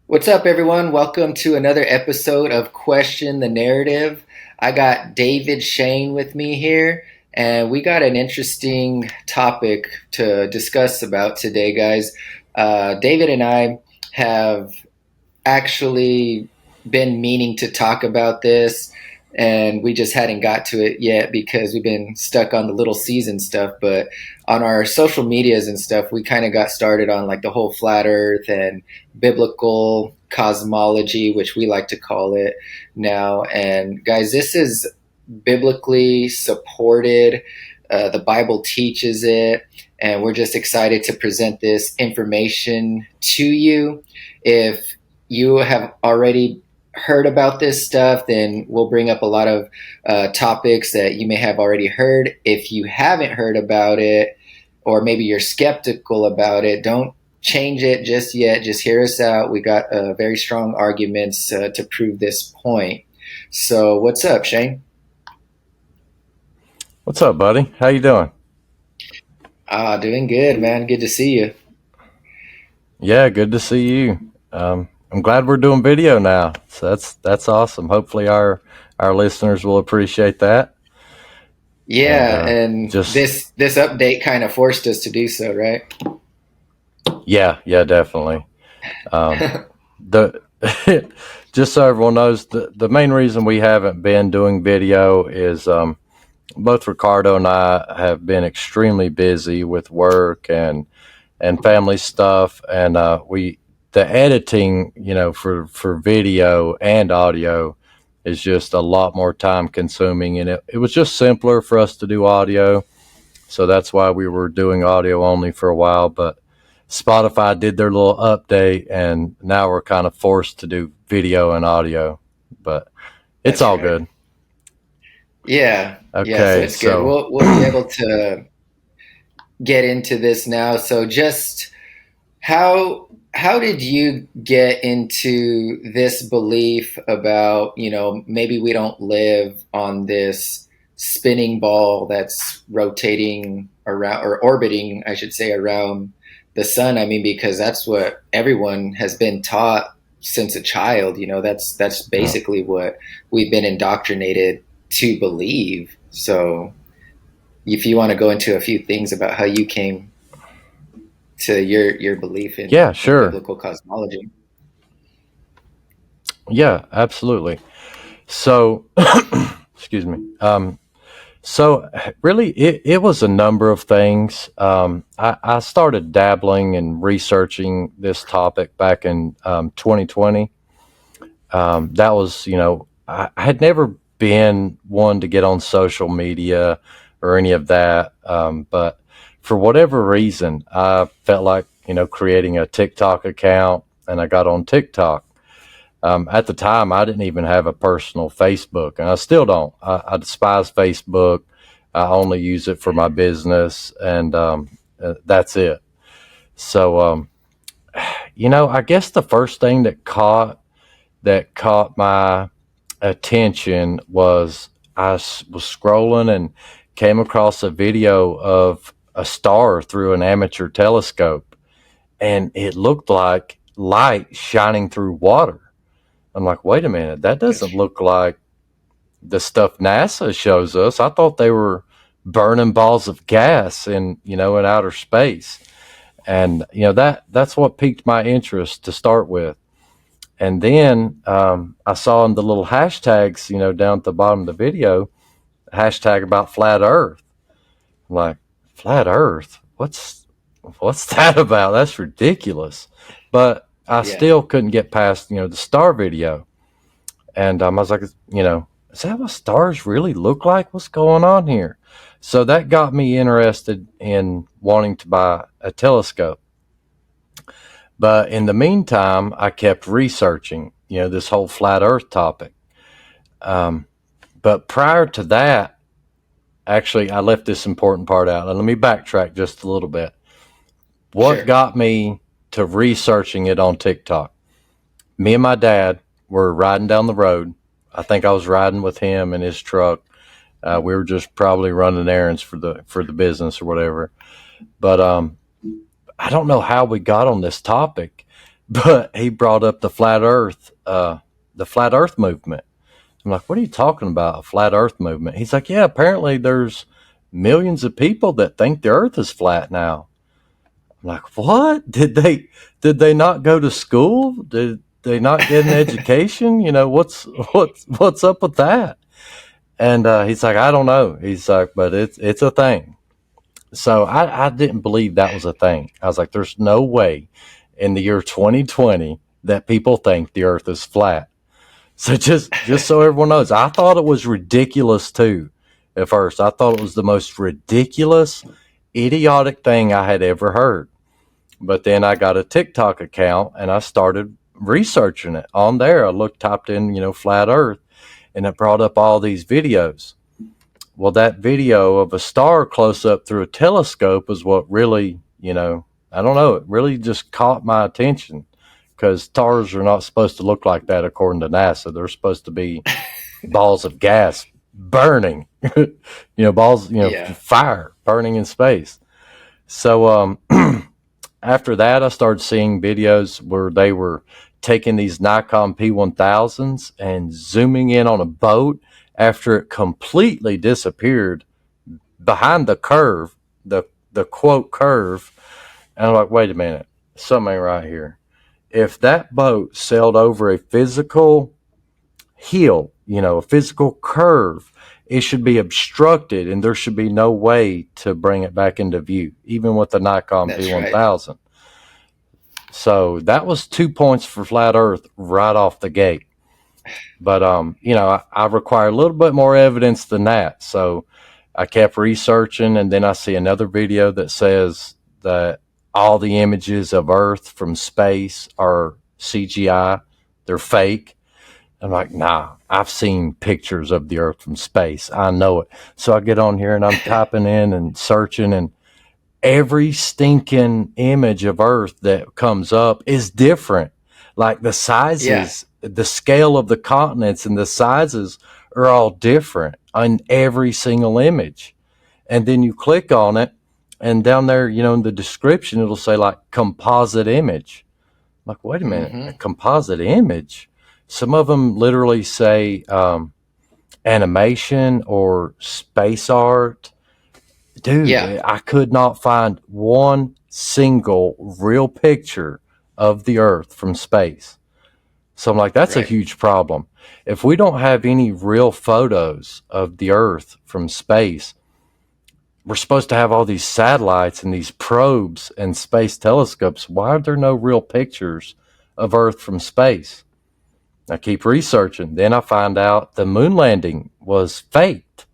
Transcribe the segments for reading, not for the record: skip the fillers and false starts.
What's up, everyone? Welcome to another episode of Question the Narrative. I got David Shane with me here, and we got an interesting topic to discuss about today, guys. David and I have actually been meaning to talk about this, and we just hadn't got to it yet because we've been stuck on the little season stuff. But on our social medias and stuff, we kind of got started on like the whole flat earth and biblical cosmology, which we like to call it now. And guys, this is biblically supported. The Bible teaches it, and we're just excited to present this information to you. If you have already heard about this stuff, then we'll bring up a lot of topics that you may have already heard. If you haven't heard about it, or maybe you're skeptical about it, don't change it just yet. Just hear us out. We got very strong arguments to prove this point. So, what's up, Shane? What's up, buddy? How you doing? Doing good, man. Good to see you. Yeah, good to see you. I'm glad we're doing video now. So that's awesome. Hopefully our listeners will appreciate that. And Yeah, and just this update kind of forced us to do so, right? yeah, definitely. Um, the just so everyone knows, the main reason we haven't been doing video is both Ricardo and I have been extremely busy with work and family stuff, and we the editing, for video and audio is just a lot more time consuming, and it was just simpler for us to do audio, so that's why we were doing audio only for a while. But Spotify did their little update, and now we're kind of forced to do video and audio, but it's That's all right. good. Yeah, so Okay, it's good. so We'll be able to get into this now. So just how did you get into this belief about, maybe we don't live on this spinning ball that's rotating around or orbiting, I should say, around the sun? I mean, because that's what everyone has been taught since a child. That's mm, basically what we've been indoctrinated to believe. So if you want to go into a few things about how you came to your belief yeah, in sure. biblical cosmology. Yeah, absolutely. So, excuse me. So really, it was a number of things. I started dabbling and researching this topic back in 2020. That was, I had never been one to get on social media or any of that. But for whatever reason, I felt like, creating a TikTok account, and I got on TikTok. At the time, I didn't even have a personal Facebook, and I still don't. I despise Facebook. I only use it for my business, and that's it. So, I guess the first thing that caught my attention was was scrolling and came across a video of a star through an amateur telescope, and it looked like light shining through water. I'm like, wait a minute, that doesn't That's look like the stuff NASA shows us. I thought they were burning balls of gas in outer space. And that's what piqued my interest to start with. And then I saw in the little hashtags, down at the bottom of the video, hashtag about flat Earth. I'm like, flat Earth? What's that about? That's ridiculous. But I yeah, still couldn't get past the star video. And I was like, is that what stars really look like? What's going on here? So that got me interested in wanting to buy a telescope. But in the meantime, I kept researching, this whole flat Earth topic. Um, but prior to that, actually, I left this important part out. And let me backtrack just a little bit. What sure. got me to researching it on TikTok? Me and my dad were riding down the road. I think I was riding with him in his truck. We were just probably running errands for the business or whatever. But I don't know how we got on this topic, But he brought up the flat Earth movement. I'm like, what are you talking about? A flat Earth movement? He's like, yeah, apparently there's millions of people that think the Earth is flat now. I'm like, what? Did they not go to school? Did they not get an education? What's up with that? And he's like, I don't know. He's like, but it's a thing. So I didn't believe that was a thing. I was like, there's no way in the year 2020 that people think the Earth is flat. So just so everyone knows, I thought it was ridiculous too. At first, I thought it was the most ridiculous, idiotic thing I had ever heard. But then I got a TikTok account and I started researching it on there. Typed in, flat Earth, and it brought up all these videos. Well, that video of a star close up through a telescope is what really, I don't know, it really just caught my attention because stars are not supposed to look like that according to NASA. They're supposed to be balls of gas burning, balls, Yeah. fire burning in space. So, after that, I started seeing videos where they were taking these Nikon P1000s and zooming in on a boat after it completely disappeared behind the curve, the quote curve. And I'm like, wait a minute, something ain't right here. If that boat sailed over a physical hill, a physical curve, it should be obstructed and there should be no way to bring it back into view, even with the Nikon That's right. P1000. So that was 2 points for flat Earth right off the gate. But I require a little bit more evidence than that. So I kept researching, and then I see another video that says that all the images of Earth from space are CGI, they're fake. I'm like, nah, I've seen pictures of the Earth from space. I know it. So I get on here and I'm typing in and searching, and every stinking image of Earth that comes up is different. Like the Yeah. sizes, the scale of the continents and the sizes are all different on every single image. And then you click on it, and down there, in the description, it'll say like composite image. I'm like, wait a minute, a Hmm. composite image? Some of them literally say animation or space art. Dude, Yeah. I could not find one single real picture of the Earth from space. So I'm like, that's a Right. huge problem. If we don't have any real photos of the Earth from space, we're supposed to have all these satellites and these probes and space telescopes. Why are there no real pictures of Earth from space? I keep researching. Then I find out the moon landing was faked.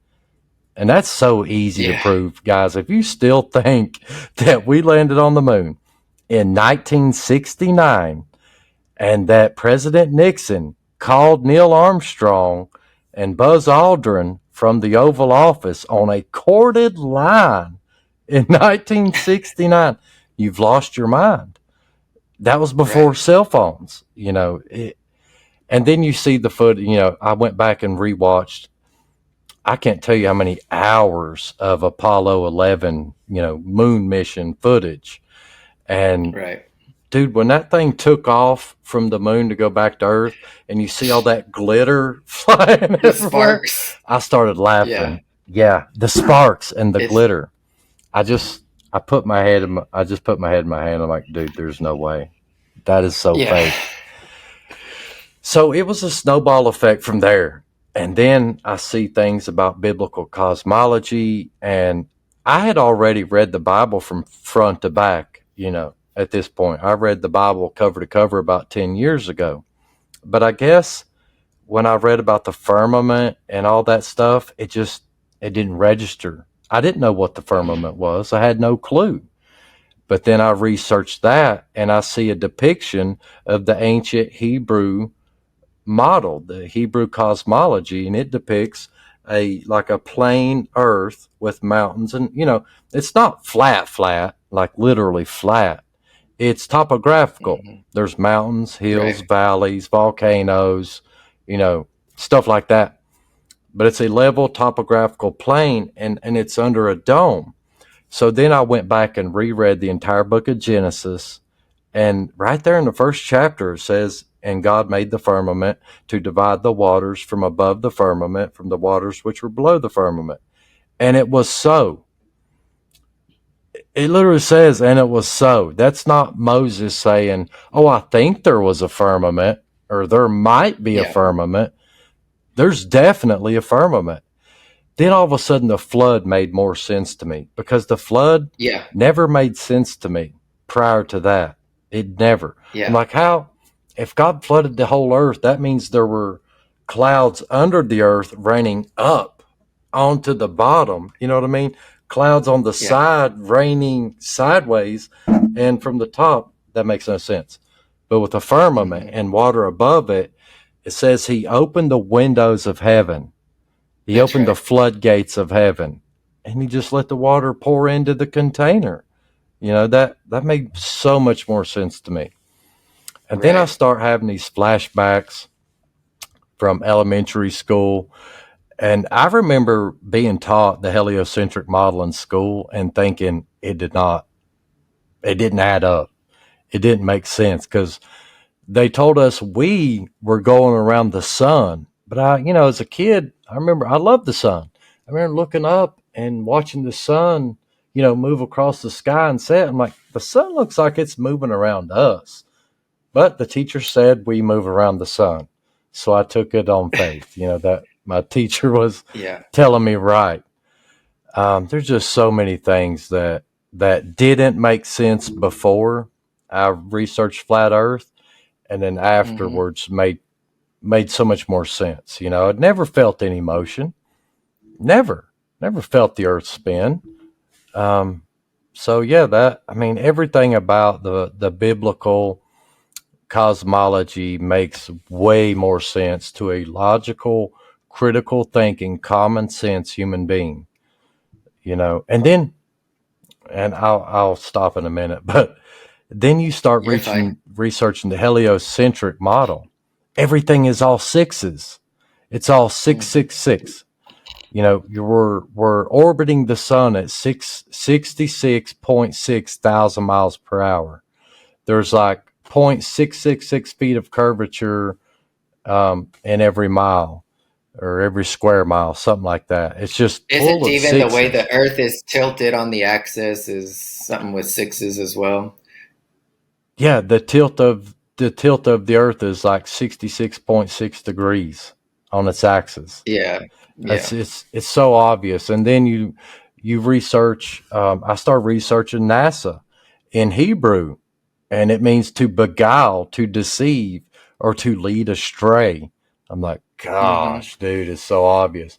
And that's so easy to Yeah. prove, guys. If you still think that we landed on the moon in 1969 and that President Nixon called Neil Armstrong and Buzz Aldrin from the Oval Office on a corded line in 1969, you've lost your mind. That was before Right. cell phones, and then you see the footage. I went back and rewatched. I can't tell you how many hours of Apollo 11, moon mission footage. And Right. dude, when that thing took off from the moon to go back to Earth and you see all that glitter flying The everywhere, sparks. I started Yeah. laughing. Yeah, the sparks and the It's glitter. I just, I just put my head in my hand. I'm like, dude, there's no way. That is so yeah. fake. So it was a snowball effect from there. And then I see things about biblical cosmology. And I had already read the Bible from front to back, at this point. I read the Bible cover to cover about 10 years ago. But I guess when I read about the firmament and all that stuff, it didn't register. I didn't know what the firmament was. I had no clue. But then I researched that and I see a depiction of the ancient Hebrew model, the Hebrew cosmology, and it depicts a plain earth with mountains, and it's not flat like literally flat. It's topographical. Hmm. There's mountains, hills, Right. valleys, volcanoes, you know, stuff like that. But it's a level topographical plane, and it's under a dome. So then I went back and reread the entire book of Genesis, And right there in the first chapter, it says, "And God made the firmament to divide the waters from above the firmament from the waters which were below the firmament. And it was so." It literally says, "And it was so." That's not Moses saying, "Oh, I think there was a firmament," or "There might be a Yeah. firmament." There's definitely a firmament. Then all of a sudden, the flood made more sense to me, because the flood Yeah. never made sense to me prior to that. It never. I'm Yeah. like, how? If God flooded the whole earth, that means there were clouds under the earth raining up onto the bottom. You know what I mean? Clouds on the Yeah. side raining sideways, and from the top. That makes no sense. But with a firmament Hmm. and water above it, it says He opened the windows of heaven. He That's opened the right. floodgates of heaven, and He just let the water pour into the container. That made so much more sense to me. And then I Right. start having these flashbacks from elementary school. And I remember being taught the heliocentric model in school and thinking it didn't add up. It didn't make sense, because they told us we were going around the sun. But as a kid, I remember I loved the sun. I remember looking up and watching the sun, move across the sky and set. I'm like, the sun looks like it's moving around us. But the teacher said we move around the sun. So I took it on faith, that my teacher was Yeah. telling me right. There's just so many things that didn't make sense before I researched flat Earth, and then Hmm. afterwards made so much more sense. I'd never felt any motion, never felt the Earth spin. Um, so yeah, everything about the biblical cosmology makes way more sense to a logical, critical thinking, common sense human being. And then, and I'll stop in a minute, but then you start You're fine. researching the heliocentric model. Everything is all sixes. It's all six Hmm. six six. We're orbiting the sun at 66.6 thousand miles per hour. There's like 0.666 feet of curvature in every mile or every square mile, something like that. It's just full Isn't of even the way sixes. the Earth is tilted on the axis is something with sixes as well? Yeah, the tilt of the Earth is like 66.6 degrees on its axis. Yeah. It's Yeah. it's it's so obvious. And then you research. I start researching NASA in Hebrew, and it means to beguile, to deceive, or to lead astray. I'm like, Hmm. gosh, dude, it's so obvious.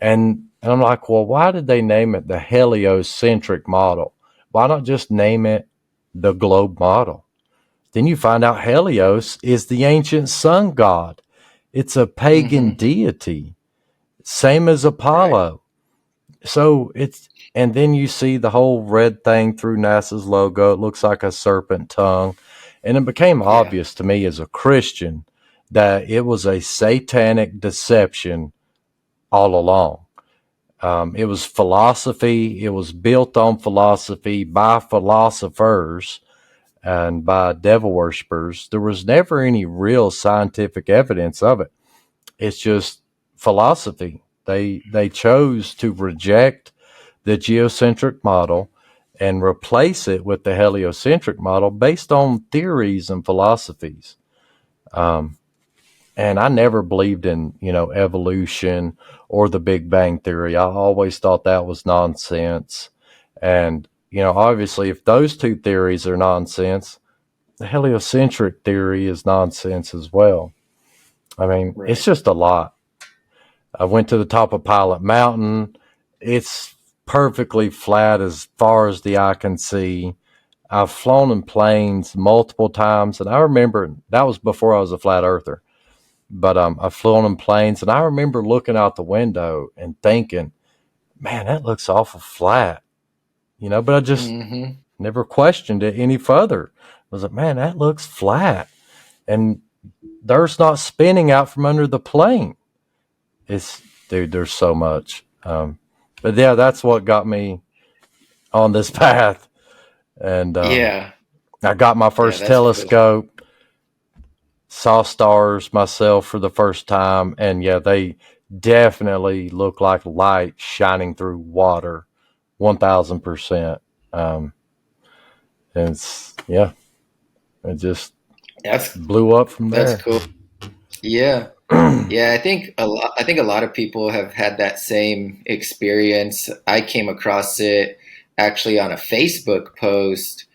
And I'm like, well, why did they name it the heliocentric model? Why not just name it the globe model? Then you find out Helios is the ancient sun god. It's a pagan Hmm. deity, same as Right. Apollo. So and then you see the whole red thing through NASA's logo. It looks like a serpent tongue. And it became Yeah. obvious to me as a Christian that it was a satanic deception all along. It was philosophy. It was built on philosophy by philosophers and by devil worshippers. There was never any real scientific evidence of it. It's just philosophy. They chose to reject the geocentric model and replace it with the heliocentric model based on theories and philosophies. Um, and I never believed in evolution or the Big Bang theory. I always thought that was nonsense. And obviously, if those two theories are nonsense, the heliocentric theory is nonsense as well. I mean, it's Right. just a lot. I went to the top of Pilot Mountain. It's perfectly flat as far as the eye can see. I've flown in planes multiple times, and I remember that was before I was a flat earther. But I've flown in planes, and I remember looking out the window and thinking, "Man, that looks awful flat," But I just Hmm. never questioned it any further. I was like, "Man, that looks flat," and the Earth's not spinning out from under the plane. It's Dude, there's so much. But yeah, that's what got me on this path, and Yeah. I got my Yeah, first that's cool. telescope, saw stars myself for the first time, and yeah, they definitely look like light shining through water, 1000%. Um, and it's yeah, it just That's blew up from that's there. cool. Yeah. Yeah, I think a lot of people have had that same experience. I came across it actually on a Facebook post,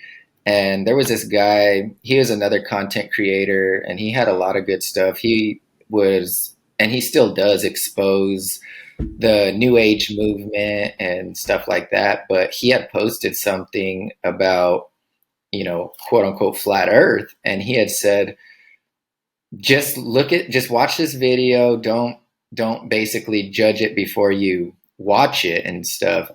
and there was this guy, he was another content creator, and he had a lot of good stuff. He was, and he still does, expose the new age movement and stuff like that, but he had posted something about, quote unquote flat earth, and he had said, just watch this video, don't basically judge it before you watch it and stuff.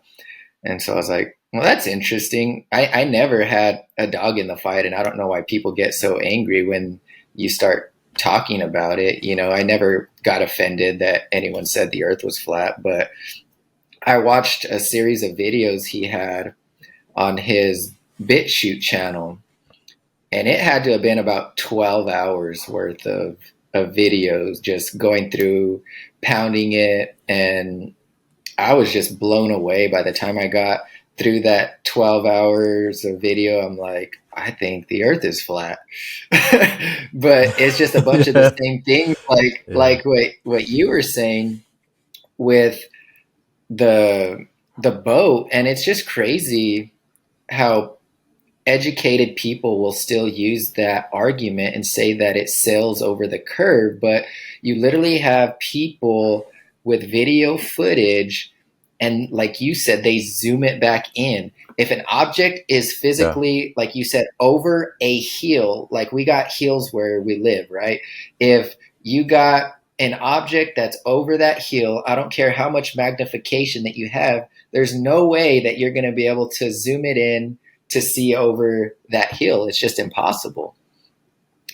And so I was like, well, that's interesting. I never had a dog in the fight, and I don't know why people get so angry when you start talking about it. I never got offended that anyone said the earth was flat, but I watched a series of videos he had on his BitChute channel, and it had to have been about 12 hours worth of videos just going through, pounding it. And I was just blown away by the time I got through that 12 hours of video. I'm like, I think the earth is flat. But it's just a bunch of the Yeah, same things, like yeah, what you were saying with the the boat. And it's just crazy how educated people will still use that argument and say that it sails over the curve, but you literally have people with video footage, and like you said, they zoom it back in. If an object is yeah, physically, like you said, over a hill, like we got hills where we live, right? If you got an object that's over that hill, I don't care how much magnification that you have, there's no way that you're going to be able to zoom it in to see over that hill. It's just impossible.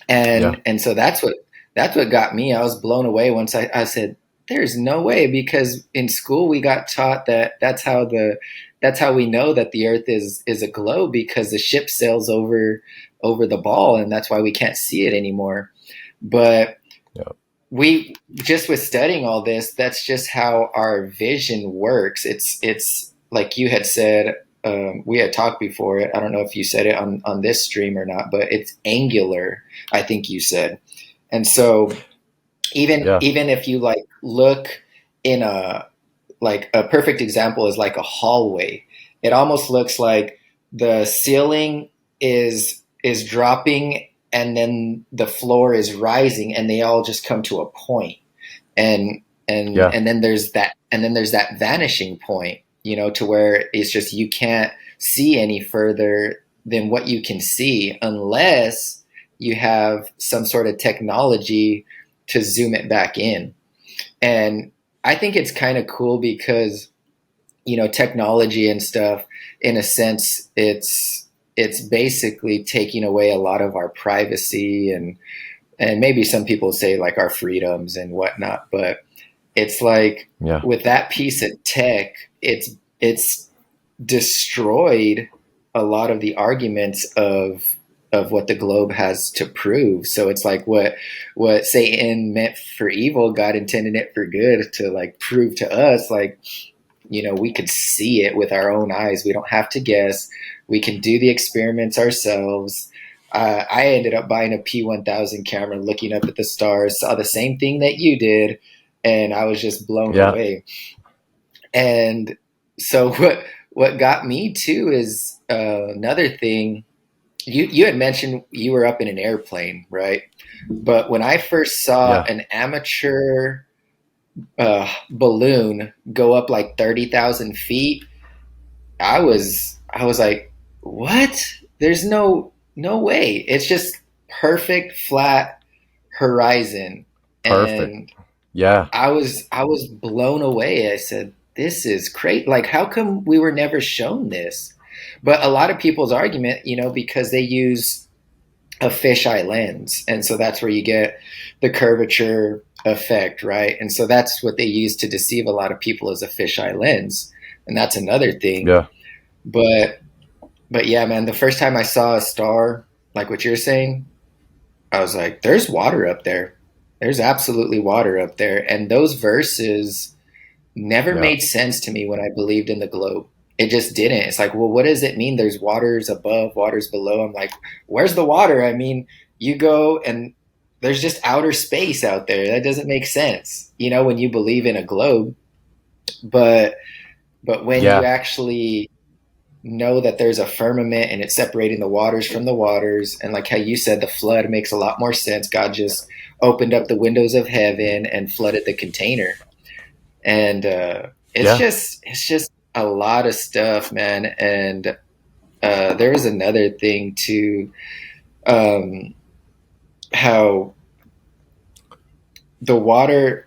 yeah, And so that's what got me. I was blown away once I said, there's no way, because in school we got taught that that's how we know that the earth is a globe, because the ship sails over the ball, and that's why we can't see it anymore. But yeah, we, just with studying all this, that's just how our vision works. It's like you had said. We had talked before it. I don't know if you said it on this stream or not, but it's angular. I think you said. And so even yeah, even if you like look in a, like a perfect example is like a hallway. It almost looks like the ceiling is dropping, and then the floor is rising, and they all just come to a point. And yeah, and then there's that vanishing point, to where it's just you can't see any further than what you can see, unless you have some sort of technology to zoom it back in. And I think it's kind of cool because, technology and stuff, in a sense, it's basically taking away a lot of our privacy, and maybe some people say like our freedoms and whatnot. But it's like, yeah, with that piece of tech, it's destroyed a lot of the arguments of what the globe has to prove. So it's like what Satan meant for evil, God intended it for good, to like prove to us, like, we could see it with our own eyes. We don't have to guess. We can do the experiments ourselves. I ended up buying a P1000 camera, looking up at the stars, saw the same thing that you did, and I was just blown yeah, away. And so what got me too is, another thing. You had mentioned you were up in an airplane, right? But when I first saw yeah. an amateur balloon go up like 30,000 feet, I was like, what? There's no way. It's just perfect flat horizon. Perfect. And Yeah, I was blown away. I said, this is great. Like, how come we were never shown this? But a lot of people's argument, because they use a fisheye lens, and so that's where you get the curvature effect, right? And so that's what they use to deceive a lot of people, is a fisheye lens, and that's another thing. yeah, But yeah, man, the first time I saw a star, like what you're saying, I was like, there's water up there. There's absolutely water up there. And those verses never Yeah. made sense to me when I believed in the globe. It just didn't. It's like, well, what does it mean? There's waters above, waters below. I'm like, where's the water? I mean, you go and there's just outer space out there. That doesn't make sense, when you believe in a globe. But when you Yeah. actually know that there's a firmament and it's separating the waters from the waters, and like how you said, the flood makes a lot more sense. God just opened up the windows of heaven and flooded the container, and Yeah. it's just a lot of stuff, man. And there was another thing too, um, how the water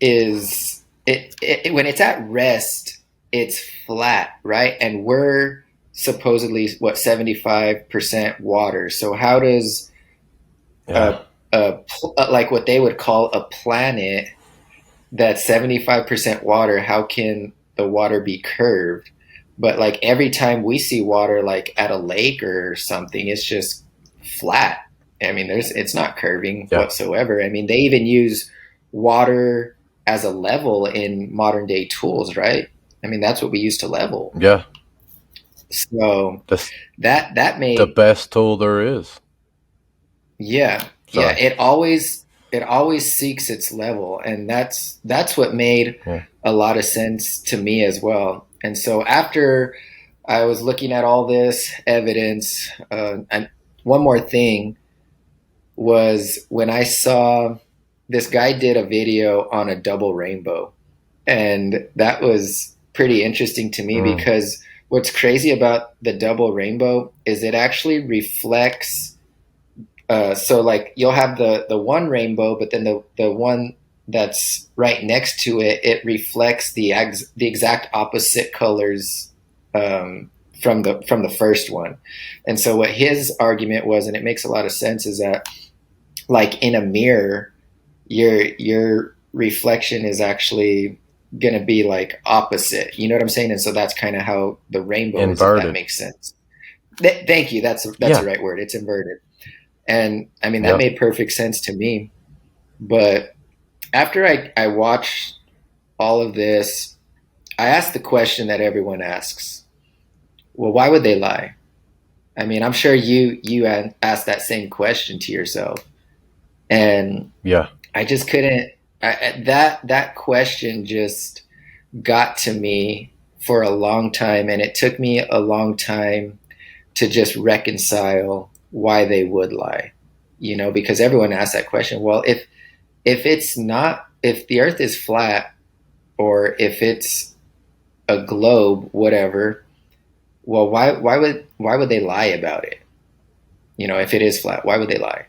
is when it's at rest, it's flat, right? And we're supposedly what 75% water. So how does Yeah. a, a like what they would call a planet that's 75% water, how can the water be curved? But like every time we see water, like at a lake or something, it's just flat. I mean, it's not curving Yeah. whatsoever. I mean, they even use water as a level in modern day tools, right? I mean, that's what we use to level. Yeah. So That's that the made, best tool there is. yeah, Sorry. it always seeks its level, and that's what made Yeah. a lot of sense to me as well. And so after I was looking at all this evidence, and one more thing was when I saw this guy did a video on a double rainbow, and that was pretty interesting to me Mm. because what's crazy about the double rainbow is it actually reflects, so like you'll have the one rainbow, but then the one that's right next to it, it reflects the exact opposite colors, from the first one. And so what his argument was, and it makes a lot of sense, is that like in a mirror, your reflection is actually going to be like opposite. You know what I'm saying? And so that's kind of how the rainbow is, if that Inverted. makes sense. Thank you. That's the Yeah. right word. It's inverted. And I mean, that Yeah. made perfect sense to me. But after I watched all of this, I asked the question that everyone asks. Well, why would they lie? I mean, I'm sure you asked that same question to yourself. And Yeah. I just couldn't, that question just got to me for a long time, and it took me a long time to just reconcile why they would lie. Because everyone asks that question. Well, if it's not, if the earth is flat, or if it's a globe, whatever, well, why would they lie about it? If it is flat, why would they lie?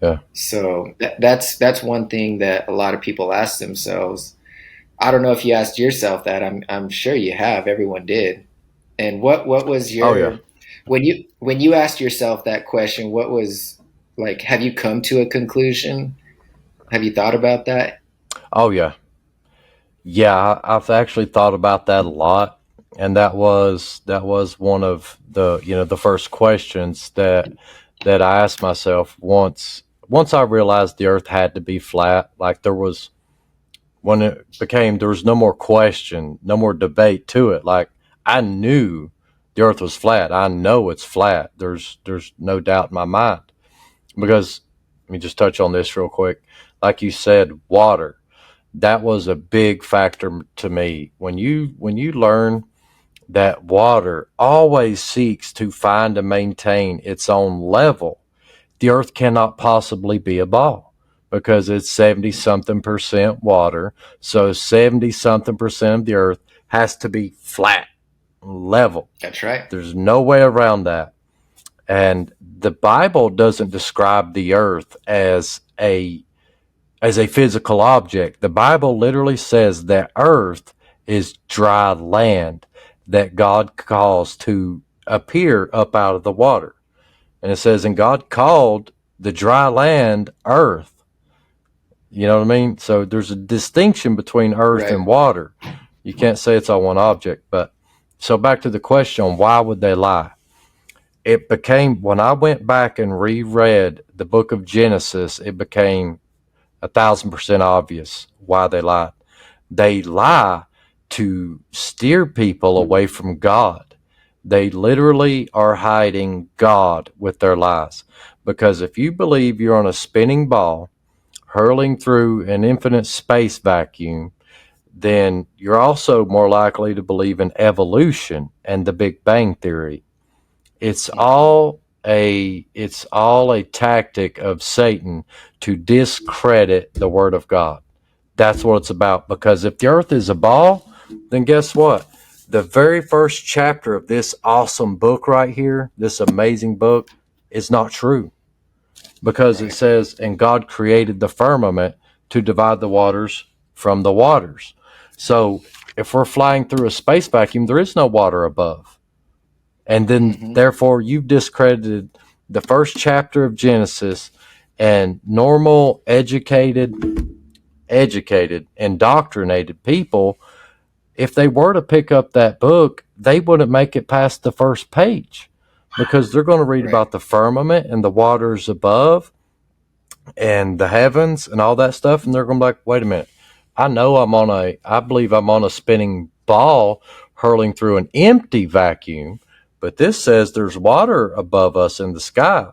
Yeah. So that's one thing that a lot of people ask themselves. I don't know if you asked yourself that. I'm sure you have. Everyone did. And what was Oh yeah. your, when you asked yourself that question? What was, like? Have you come to a conclusion? Have you thought about that? Oh yeah. Yeah. I've actually thought about that a lot, and that was one of the first questions that I asked myself once I realized the Earth had to be flat. Like there was when it became there was no more question, no more debate to it. Like I knew the Earth was flat. I know it's flat. There's no doubt in my mind because let me just touch on this real quick. Like you said, water. That was a big factor to me. When you learn that water always seeks to find and maintain its own level, the earth cannot possibly be a ball because it's 70 something percent water. So 70 something percent of the earth has to be flat, level. That's right. There's no way around that. And the Bible doesn't describe the earth as a physical object. The Bible literally says that earth is dry land that God caused to appear up out of the water. And it says, and God called the dry land earth. You know what I mean? So there's a distinction between earth Right. and water. You can't say it's all one object. But so back to the question, why would they lie? it became, when I went back and reread the book of Genesis, it became 1,000% obvious why they lie. They lie to steer people away from God. They literally are hiding God with their lies. Because if you believe you're on a spinning ball hurling through an infinite space vacuum, then you're also more likely to believe in evolution and the Big Bang Theory. It's Hmm. all a tactic of Satan to discredit the Word of God. That's what it's about. Because if the earth is a ball, then guess what? The very first chapter of this awesome book right here, this amazing book, is not true. Because it Right. says, and God created the firmament to divide the waters from the waters. So if we're flying through a space vacuum, there is no water above. And then, Hmm. therefore, you've discredited the first chapter of Genesis, and normal, indoctrinated people, if they were to pick up that book, they wouldn't make it past the first page because they're going to read Right. about the firmament and the waters above and the heavens and all that stuff. And they're going to be like, wait a minute. I believe I'm on a spinning ball hurling through an empty vacuum, but this says there's water above us in the sky.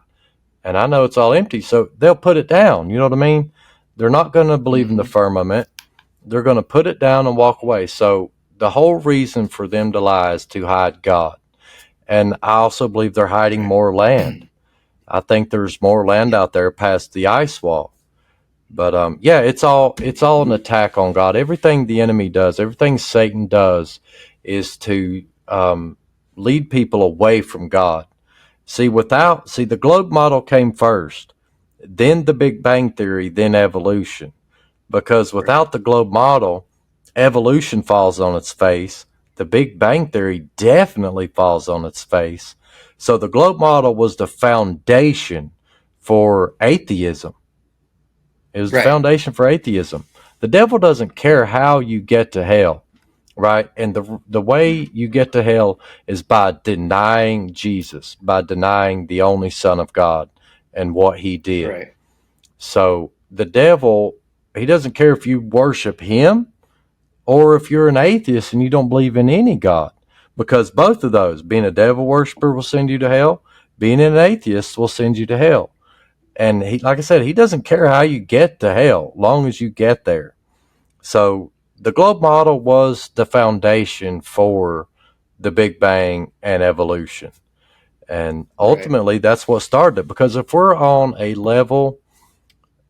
And I know it's all empty. So they'll put it down. You know what I mean? They're not going to believe in the Hmm. firmament. They're going to put it down and walk away. So the whole reason for them to lie is to hide God. And I also believe they're hiding Right. more land. I think there's more land Yeah. out there past the ice wall. But yeah, it's all an attack on God. Everything the enemy does, everything Satan does, is to lead people away from God. See, the globe model came first, then the Big Bang Theory, then evolution. Because Right. without the globe model, evolution falls on its face. The Big Bang Theory definitely falls on its face. So the globe model was the foundation for atheism. It was the Right. foundation for atheism. The devil doesn't care how you get to hell, right? And the way you get to hell is by denying Jesus, by denying the only Son of God and what he did. Right. So the devil, he doesn't care if you worship him or if you're an atheist and you don't believe in any God. Because both of those, being a devil worshiper will send you to hell, being an atheist will send you to hell. And he, like I said, he doesn't care how you get to hell, long as you get there. So the globe model was the foundation for the Big Bang and evolution. And Right. ultimately, that's what started it. Because if we're on a level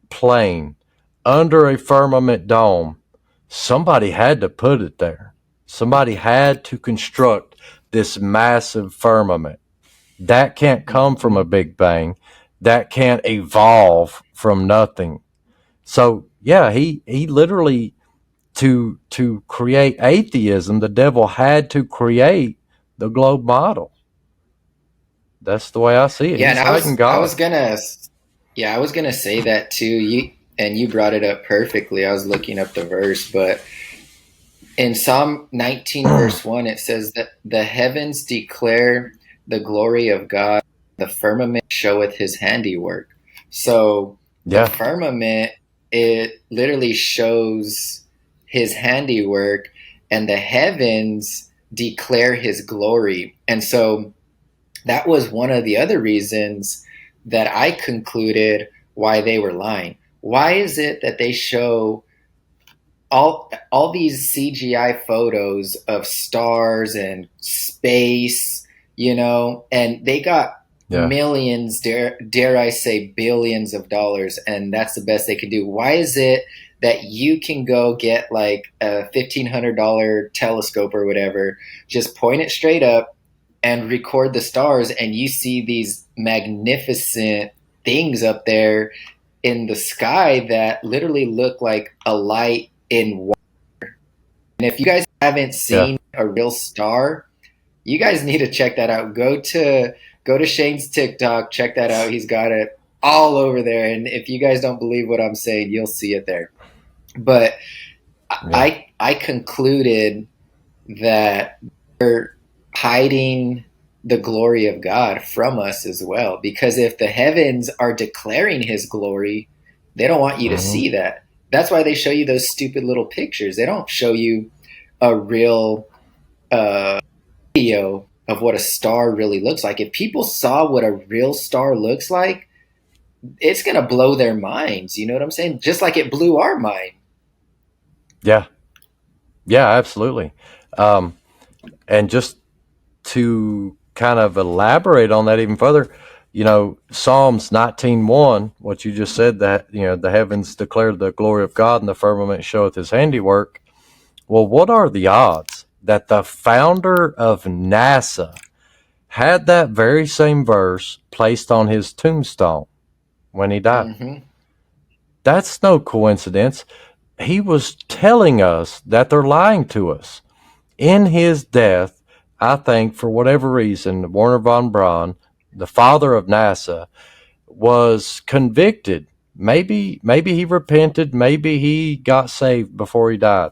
plane under a firmament dome, somebody had to put it there. Somebody had to construct this massive firmament. That can't come from a Hmm. Big Bang. That can't evolve from nothing. So yeah, he literally, to create atheism, the devil had to create the globe model. That's the way I see it. Yeah, and He's hiding I was God. gonna, yeah, I was gonna say that too. You brought it up perfectly. I was looking up the verse, but in Psalm 19 verse 1 it says that the heavens declare the glory of God, the firmament showeth his handiwork. So the Yeah, firmament, it literally shows his handiwork, and the heavens declare his glory. And so that was one of the other reasons that I concluded why they were lying. Why is it that they show all these CGI photos of stars and space, and they got yeah, millions, dare I say billions of dollars, and that's the best they can do. Why is it that you can go get like a $1,500 telescope or whatever, just point it straight up and record the stars, and you see these magnificent things up there in the sky that literally look like a light in water? And if you guys haven't yeah, seen a real star, you guys need to check that out. Go to Shane's TikTok, check that out. He's got it all over there. And if you guys don't believe what I'm saying, you'll see it there. But yeah, I concluded that they're hiding the glory of God from us as well. Because if the heavens are declaring his glory, they don't want you to Hmm. see that. That's why they show you those stupid little pictures. They don't show you a real video of what a star really looks like. If people saw what a real star looks like, it's going to blow their minds. You know what I'm saying? Just like it blew our mind. Yeah, yeah, absolutely. Um, and just to kind of elaborate on that even further, Psalms 19:1, what you just said, that the heavens declare the glory of God and the firmament showeth his handiwork. Well, what are the odds that the founder of NASA had that very same verse placed on his tombstone when he died? Mm-hmm. That's no coincidence. He was telling us that they're lying to us. In his death, I think for whatever reason, Werner von Braun, the father of NASA, was convicted. Maybe he repented, maybe he got saved before he died.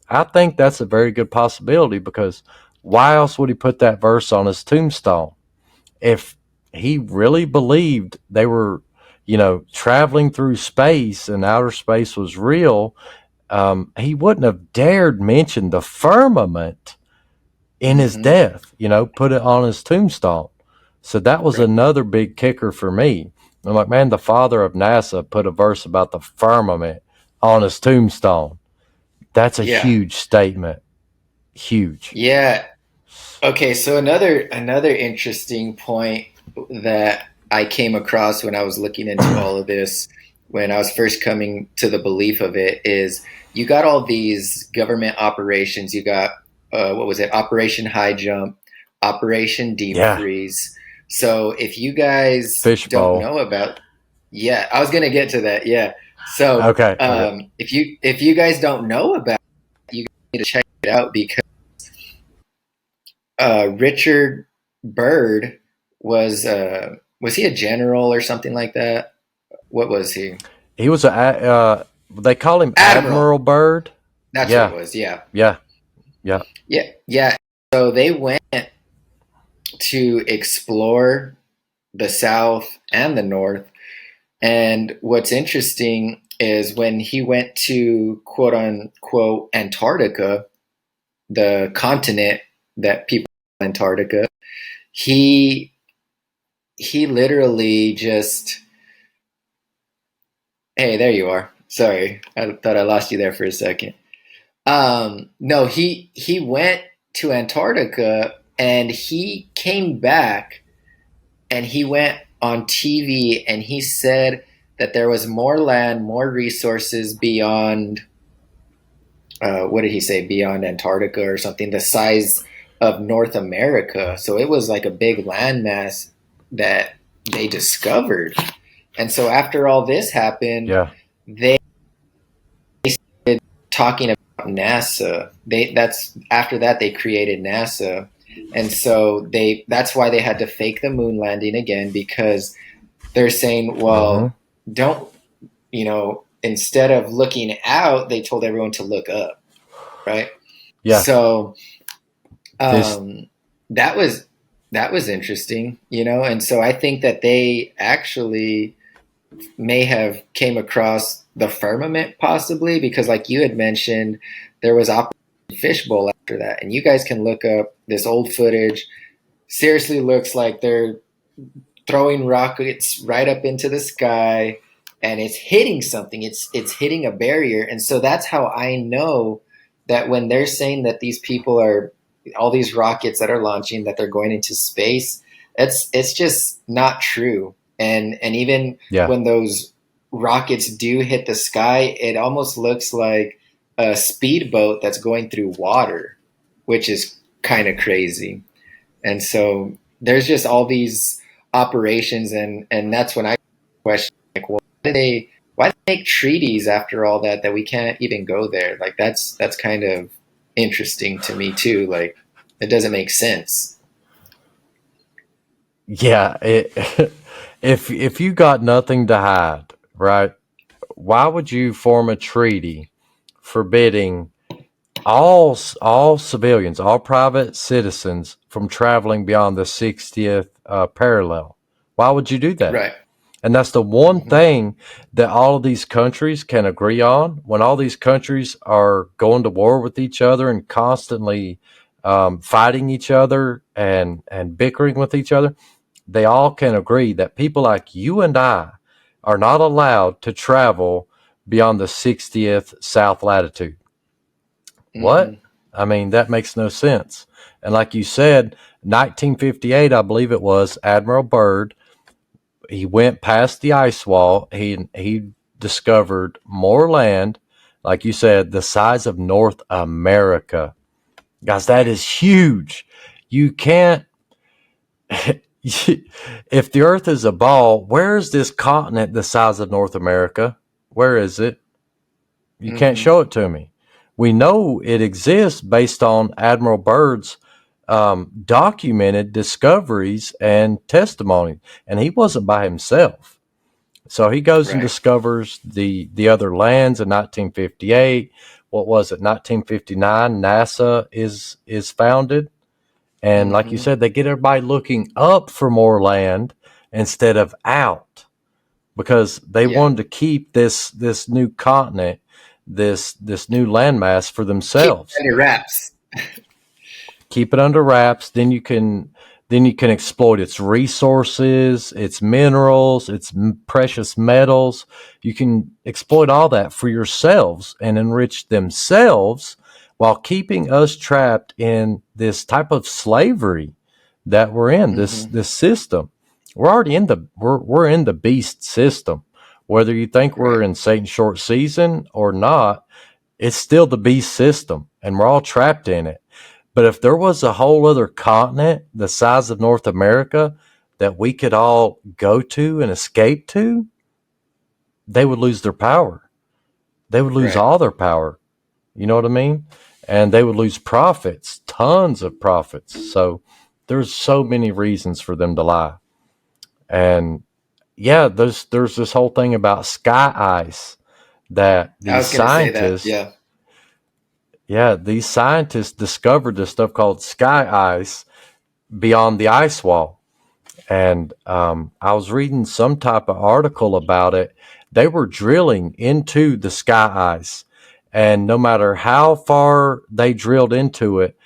I think that's a very good possibility, because why else would he put that verse on his tombstone? If he really believed they were, traveling through space and outer space was real, he wouldn't have dared mention the firmament in his Mm-hmm. death, put it on his tombstone. So that was Right. another big kicker for me. I'm like, man, the father of NASA put a verse about the firmament on his tombstone. That's a Yeah. huge statement. Huge. Yeah. Okay, so another interesting point that I came across when I was looking into all of this, when I was first coming to the belief of it, is you got all these government operations. You got what was it? Operation High Jump, Operation Deep Yeah. Freeze. So if you guys don't Fishbowl. know about, yeah, I was gonna get to that. Yeah. So Okay. Okay. if you guys don't know about, it, you need to check it out because Richard Byrd was he a general or something like that? What was he? He was they call him Admiral. Admiral Byrd. That's what it Yeah. was. Yeah, Yeah. Yeah. yeah, yeah. So they went to explore the South and the North. And what's interesting is when he went to quote unquote Antarctica, the continent that people call Antarctica, he he literally just, hey, there you are. Sorry, I thought I lost you there for a second. No, he went to Antarctica and he came back and he went on TV and he said that there was more land, more resources beyond. What did he say? Beyond Antarctica or something, the size of North America. So it was like a big landmass that they discovered. And so after all this happened, Yeah. they talking about NASA. That's after that they created NASA, and so that's why they had to fake the moon landing again because they're saying, Mm-hmm. well, don't instead of looking out, they told everyone to look up, right? Yeah. So This. um, that was interesting, and so I think that they actually may have came across the firmament possibly because like you had mentioned there was Operation Fishbowl after that, and you guys can look up this old footage. Seriously looks like they're throwing rockets right up into the sky and it's hitting something, it's hitting a barrier. And so that's how I know that when they're saying that these people are all these rockets that are launching that they're going into space, it's just not true. And even Yeah. when those rockets do hit the sky, it almost looks like a speedboat that's going through water, which is kind of crazy. And so there's just all these operations, and that's when I question, like, well, why do they make treaties after all that we can't even go there? Like that's kind of interesting to me too. Like it doesn't make sense. Yeah. If you got nothing to hide, right? Why would you form a treaty forbidding all civilians, all private citizens from traveling beyond the 60th parallel. Why would you do that? Right. And that's the one Hmm. thing that all of these countries can agree on. When all these countries are going to war with each other and constantly fighting each other and bickering with each other, they all can agree that people like you and I are not allowed to travel beyond the 60th south latitude. What? Hmm. I mean, that makes no sense. And like you said, 1958, I believe it was, Admiral Byrd, he went past the ice wall. He discovered more land, like you said, the size of North America. Guys, that is huge. You can't if the earth is a ball, where is this continent the size of North America? Where is it? You can't Hmm. show it to me. We know it exists based on Admiral Byrd's documented discoveries and testimony, and he wasn't by himself. So he goes and Right. discovers the other lands in 1958. What was it? 1959. NASA is founded, and like you Hmm. said, they get everybody looking up for more land instead of out because they Yeah. wanted to keep this new continent, this new landmass for Keep it themselves. under wraps. Keep it under wraps. Then you can exploit its resources, its minerals, its precious metals. You can exploit all that for yourselves and enrich themselves while keeping us trapped in this type of slavery that we're in, this Hmm. this system. We're in the beast system. Whether you think we're Right. in Satan's short season or not, it's still the beast system and we're all trapped in it. But if there was a whole other continent the size of North America that we could all go to and escape to, they would lose their power. They would lose Right. all their power. You know what I mean? And they would lose profits, tons of profits. So there's so many reasons for them to lie. And yeah, there's this whole thing about sky ice that I was gonna say that. Yeah. these scientists discovered this stuff called sky ice beyond the ice wall. And I was reading some type of article about it. They were drilling into the sky ice, and no matter how far they drilled into it,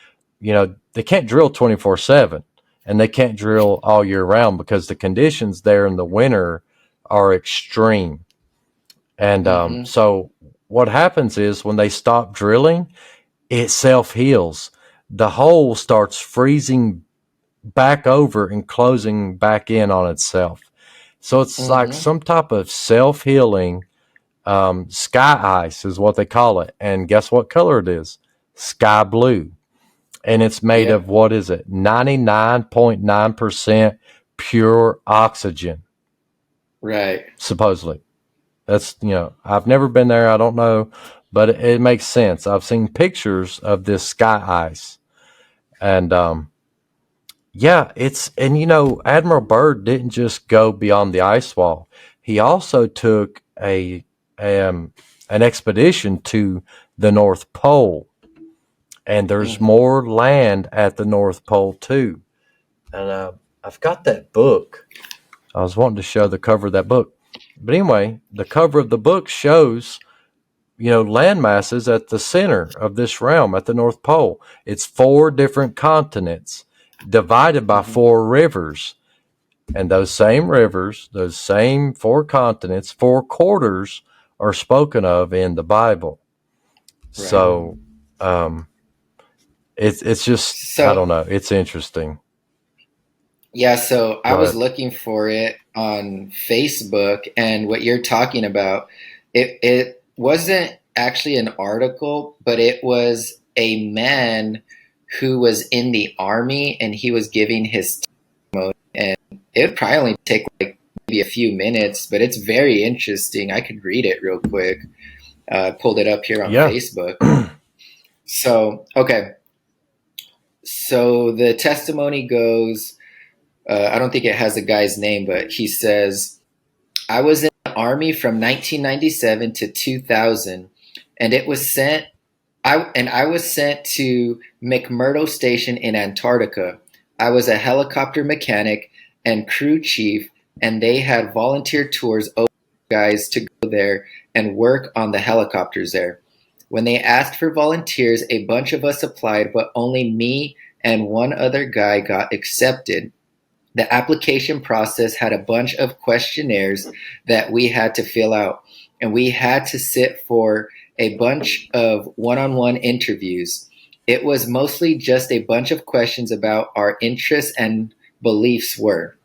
they can't drill 24/7, and they can't drill all year round because the conditions there in the winter are extreme. And Hmm. so what happens is when they stop drilling, it self heals. The hole starts freezing back over and closing back in on itself. So it's like Hmm. some type of self healing sky ice, is what they call it. And guess what color it is? Sky blue. And it's made of Yep. what is it? 99.9% pure oxygen, Right. supposedly. I've never been there. I don't know, but it makes sense. I've seen pictures of this sky ice. And yeah, Admiral Byrd didn't just go beyond the ice wall. He also took an expedition to the North Pole, and there's Hmm. more land at the North Pole too. And I've got that book. I was wanting to show the cover of that book, but anyway, the cover of the book shows land masses at the center of this realm at the North Pole. It's four different continents divided by Hmm. four rivers. And those same rivers, those same four continents, four quarters are spoken of in the Bible. Right. So um, it's just, I So don't know, it's interesting. yeah, so I Go was ahead. looking for it on Facebook, and what you're talking about, it wasn't actually an article, but it was a man who was in the army and he was giving his testimony, and it probably only take like maybe a few minutes, but it's very interesting. I could read it real quick. I pulled it up here on Yeah. Facebook. So, okay. So the testimony goes, I don't think it has a guy's name, but he says, I was in the army from 1997 to 2000, and it was sent. I was sent to McMurdo Station in Antarctica. I was a helicopter mechanic and crew chief, and they had volunteer tours open for guys to go there and work on the helicopters there. When they asked for volunteers, a bunch of us applied, but only me and one other guy got accepted. The application process had a bunch of questionnaires that we had to fill out, and we had to sit for a bunch of one on one interviews. It was mostly just a bunch of questions about our interests and beliefs were.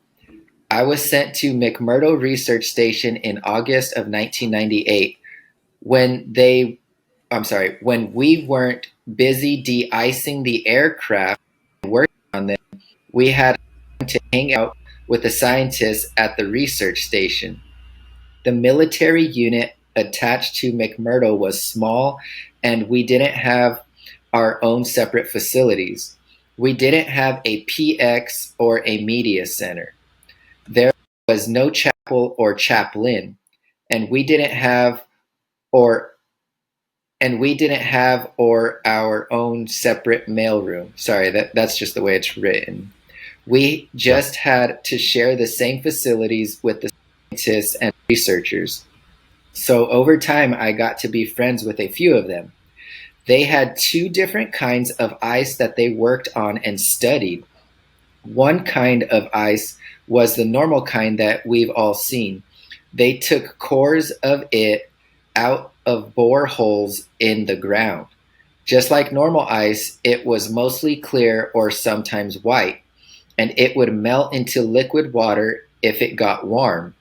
I was sent to McMurdo Research Station in August of 1998 when when we weren't busy de-icing the aircraft and working on them. We had to hang out with the scientists at the research station. The military unit attached to McMurdo was small, and we didn't have our own separate facilities. We didn't have a PX or a media center. There was no chapel or chaplain, and or we didn't have or our own separate mailroom. Sorry, that's just the way it's written. We Yeah. just had to share the same facilities with the scientists and researchers. So over time, I got to be friends with a few of them. They had two different kinds of ice that they worked on and studied. One kind of ice was the normal kind that we've all seen. They took cores of it out of boreholes in the ground. Just like normal ice, it was mostly clear or sometimes white, and it would melt into liquid water if it got warm.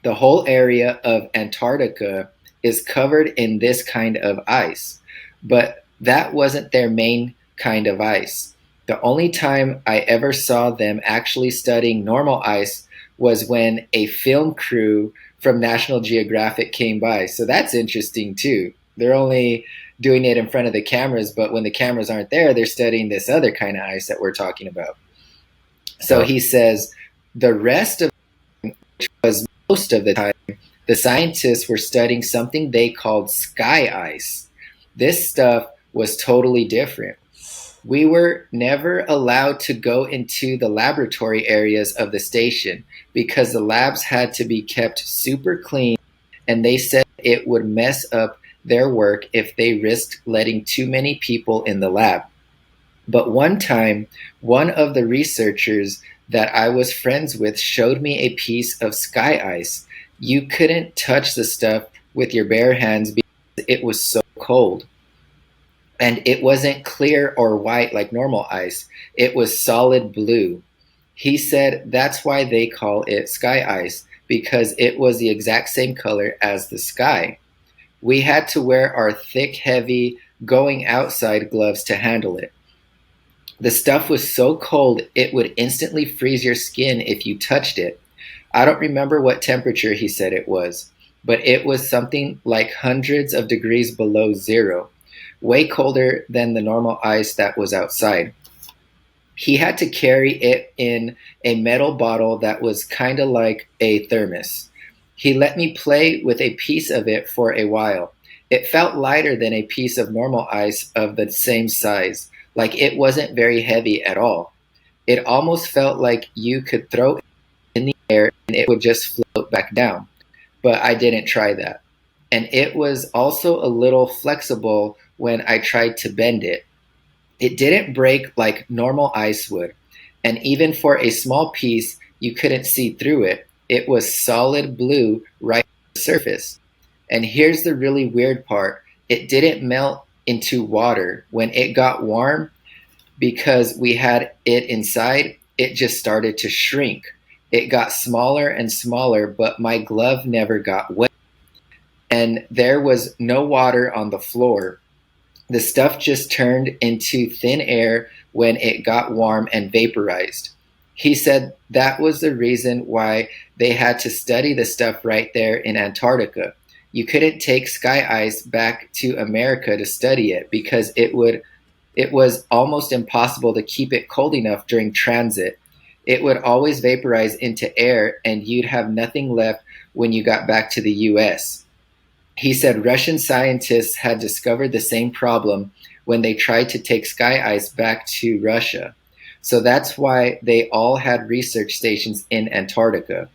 The whole area of Antarctica is covered in this kind of ice, but that wasn't their main kind of ice. The only time I ever saw them actually studying normal ice was when a film crew from National Geographic came by. So that's interesting too. They're only doing it in front of the cameras, but when the cameras aren't there, they're studying this other kind of ice that we're talking about. So Yep. he says the rest of was most of the time, the scientists were studying something they called sky ice. This stuff was totally different. We were never allowed to go into the laboratory areas of the station because the labs had to be kept super clean, and they said it would mess up their work if they risked letting too many people in the lab. But one time, one of the researchers that I was friends with showed me a piece of sky ice. You couldn't touch the stuff with your bare hands because it was so cold. And it wasn't clear or white like normal ice, it was solid blue. He said that's why they call it sky ice, because it was the exact same color as the sky. We had to wear our thick, heavy, going outside gloves to handle it. The stuff was so cold it would instantly freeze your skin if you touched it. I don't remember what temperature he said it was, but it was something like hundreds of degrees below zero, way colder than the normal ice that was outside. He had to carry it in a metal bottle that was kind of like a thermos. He let me play with a piece of it for a while. It felt lighter than a piece of normal ice of the same size, like it wasn't very heavy at all. It almost felt like you could throw it in the air and it would just float back down. But I didn't try that. And it was also a little flexible when I tried to bend it. It didn't break like normal ice would, and even for a small piece, you couldn't see through it. It was solid blue right on the surface. And here's the really weird part, it didn't melt into water. When it got warm, because we had it inside, it just started to shrink. It got smaller and smaller, but my glove never got wet. And there was no water on the floor. The stuff just turned into thin air when it got warm and vaporized. He said that was the reason why they had to study the stuff right there in Antarctica. You couldn't take sky ice back to America to study it because it was almost impossible to keep it cold enough during transit. It would always vaporize into air and you'd have nothing left when you got back to the US. He said Russian scientists had discovered the same problem when they tried to take sky ice back to Russia. So that's why they all had research stations in Antarctica.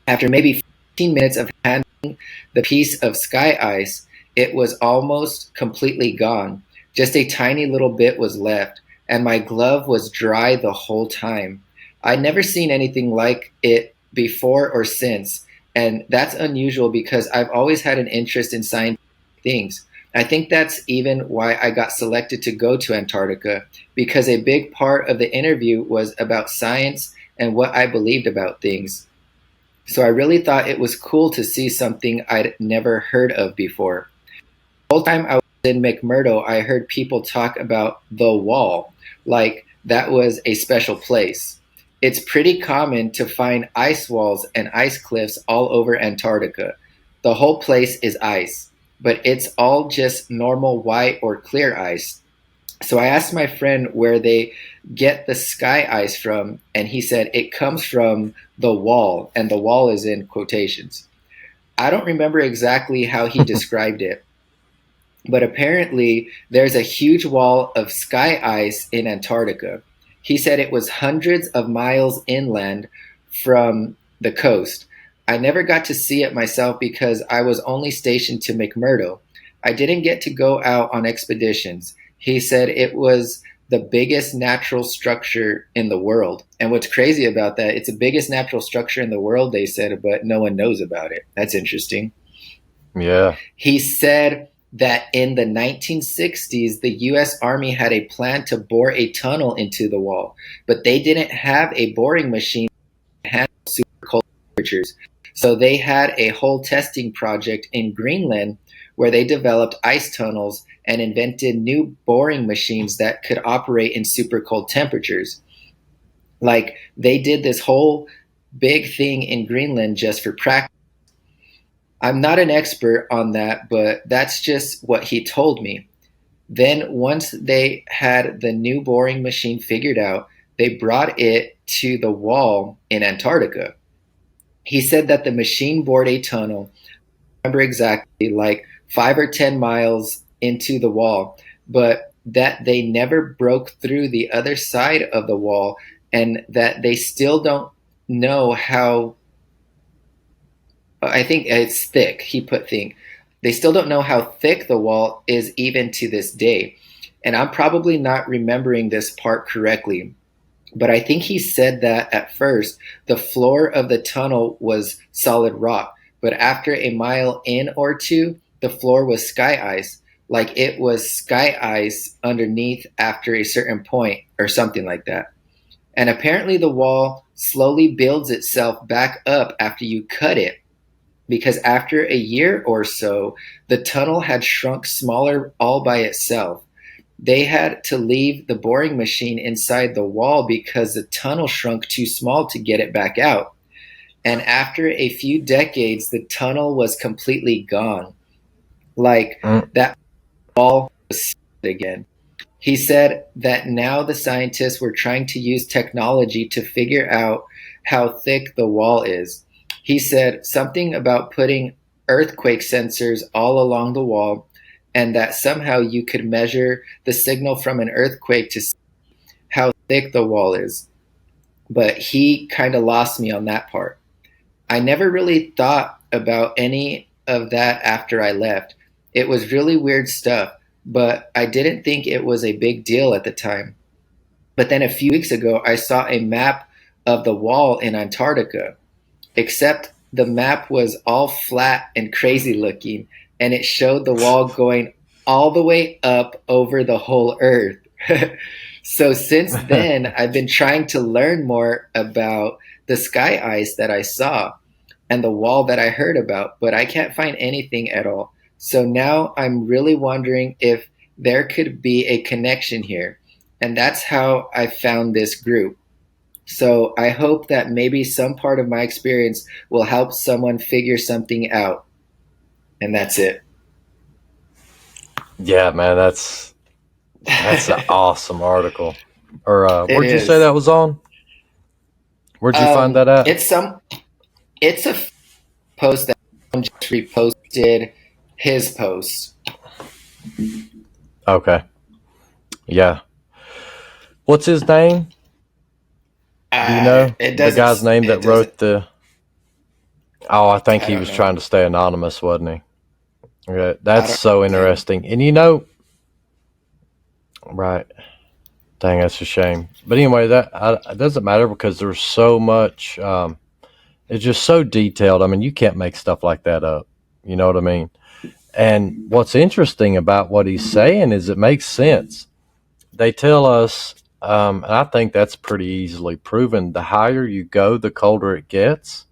After maybe 15 minutes of handling the piece of sky ice, it was almost completely gone. Just a tiny little bit was left, and my glove was dry the whole time. I'd never seen anything like it before or since, and that's unusual because I've always had an interest in scientific things. I think that's even why I got selected to go to Antarctica, because a big part of the interview was about science and what I believed about things. So I really thought it was cool to see something I'd never heard of before. The whole time I was in McMurdo, I heard people talk about the wall, like that was a special place. It's pretty common to find ice walls and ice cliffs all over Antarctica. The whole place is ice, but it's all just normal white or clear ice. So I asked my friend where they get the sky ice from, and he said it comes from the wall, and the wall is in quotations. I don't remember exactly how he described it, but apparently there's a huge wall of sky ice in Antarctica. He said it was hundreds of miles inland from the coast. I never got to see it myself because I was only stationed to McMurdo. I didn't get to go out on expeditions. He said it was the biggest natural structure in the world. And what's crazy about that, it's the biggest natural structure in the world, they said, but no one knows about it. That's interesting. Yeah. He said that in the 1960s, the US Army had a plan to bore a tunnel into the wall, but they didn't have a boring machine to handle super cold temperatures. So they had a whole testing project in Greenland where they developed ice tunnels and invented new boring machines that could operate in super cold temperatures. Like they did this whole big thing in Greenland just for practice. I'm not an expert on that, but that's just what he told me. Then, once they had the new boring machine figured out, they brought it to the wall in Antarctica. He said that the machine bored a tunnel, I remember exactly, like 5 or 10 miles into the wall, but that they never broke through the other side of the wall, and that they still don't know how. I think it's thick. He put thick. They still don't know how thick the wall is even to this day. And I'm probably not remembering this part correctly, but I think he said that at first the floor of the tunnel was solid rock, but after a mile in or two, the floor was sky ice, like it was sky ice underneath after a certain point or something like that. And apparently the wall slowly builds itself back up after you cut it, because after a year or so, the tunnel had shrunk smaller all by itself. They had to leave the boring machine inside the wall because the tunnel shrunk too small to get it back out. And after a few decades, the tunnel was completely gone. Like Mm. that wall was again. He said that now the scientists were trying to use technology to figure out how thick the wall is. He said something about putting earthquake sensors all along the wall, and that somehow you could measure the signal from an earthquake to see how thick the wall is. But he kind of lost me on that part. I never really thought about any of that after I left. It was really weird stuff, but I didn't think it was a big deal at the time. But then a few weeks ago, I saw a map of the wall in Antarctica, except the map was all flat and crazy looking, and it showed the wall going all the way up over the whole earth. So since then, I've been trying to learn more about the sky ice that I saw and the wall that I heard about, but I can't find anything at all. So now I'm really wondering if there could be a connection here. And that's how I found this group. So I hope that maybe some part of my experience will help someone figure something out. And that's it. Yeah, man, that's an It awesome article. Or where'd you say is. that was on? Where'd you find that at? It's a post that someone just reposted. his post. Okay. Yeah. What's his name? Do you know It the guy's doesn't. name that It doesn't. wrote the? Oh, I think I he don't was know. trying to stay anonymous, wasn't he? Okay, I that's don't so know his name. interesting. And you know, right? Dang, that's a shame. But anyway, it doesn't matter because there's so much. It's just so detailed. I mean, you can't make stuff like that up. You know what I mean? And what's interesting about what he's saying is it makes sense. They tell us, and I think that's pretty easily proven. The higher you go, the colder it gets.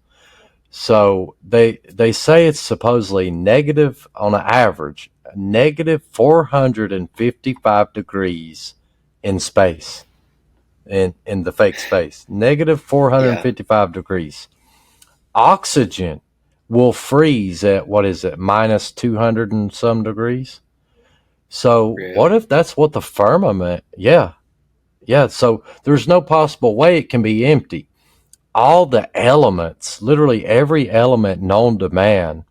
So they say it's supposedly negative on an average, negative 455 degrees in space, in the fake space, negative Yeah, 455 degrees. Oxygen will freeze at what is it, minus 200 and some degrees. So what really. if that's what the firmament? Yeah, yeah. So there's no possible way it can be empty. All the elements, literally every element known to man,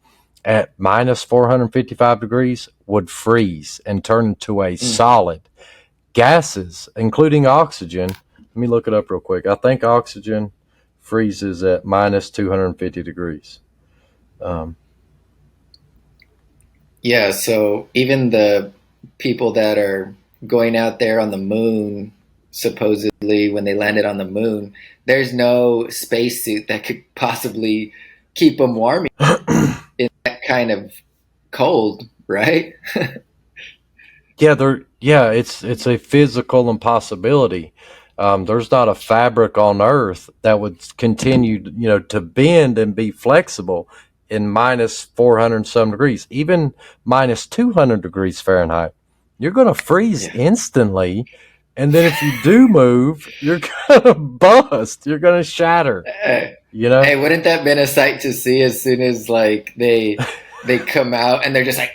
at minus 455 degrees would freeze and turn into a Mm. solid. Gases, including oxygen, let me look it up real quick. I think oxygen freezes at minus 250 degrees. Um, Yeah. So even the people that are going out there on the moon, supposedly when they landed on the moon, there's no spacesuit that could possibly keep them warm in that kind of cold, right? yeah, it's a physical impossibility. There's not a fabric on Earth that would continue, to bend and be flexible in minus 400 some degrees, even minus 200 degrees Fahrenheit. You're going to freeze Yeah. instantly, and then if you do move, you're going to bust. You're going to shatter. Hey, You know, hey, wouldn't that been a sight to see as soon as like they come out and they're just like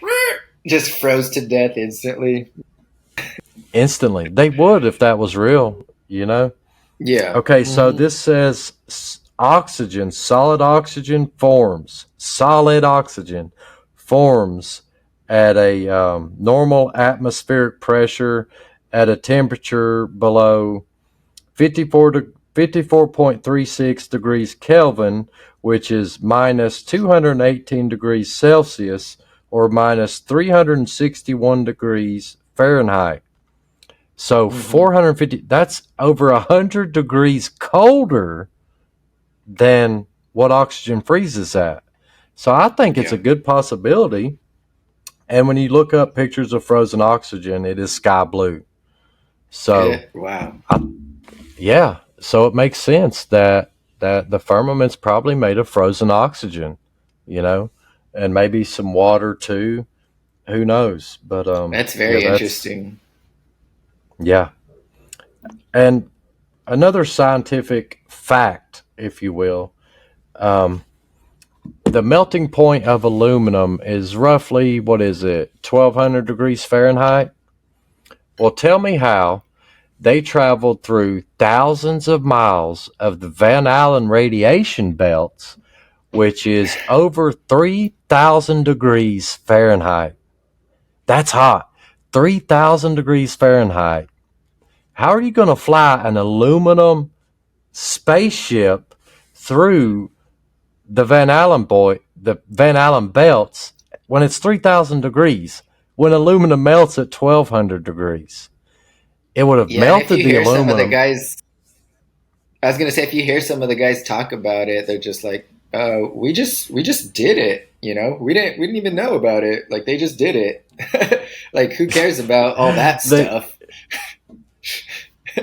just froze to death instantly? instantly they would if that was real. You know. Yeah. Okay, so Hmm. this says oxygen, solid oxygen forms at a normal atmospheric pressure at a temperature below 54.36 degrees Kelvin, which is minus 218 degrees Celsius or minus 361 degrees Fahrenheit. So Hmm. 450, that's over 100 degrees colder than what oxygen freezes at. So I think it's a Yeah. good possibility. And when you look up pictures of frozen oxygen, it is sky blue. So Wow. I, yeah, so it makes sense that the firmament's probably made of frozen oxygen, you know, and maybe some water too. Who knows? But That's yeah, very interesting. yeah. And another scientific fact, if you will, um, the melting point of aluminum is roughly, what is it, 1200 degrees Fahrenheit? Well, tell me how they traveled through thousands of miles of the Van Allen radiation belts, which is over 3000 degrees Fahrenheit. That's hot. 3000 degrees Fahrenheit. How are you going to fly an aluminum spaceship through the Van Allen belts when it's 3,000 degrees, when aluminum melts at 1,200 degrees? It would have Yeah, and if melted you the hear some of the aluminum. guys, I was gonna say if you hear some of the guys talk about it, they're just like, we just did it. We didn't even know about it. Like they just did it. Like who cares about all that They, stuff?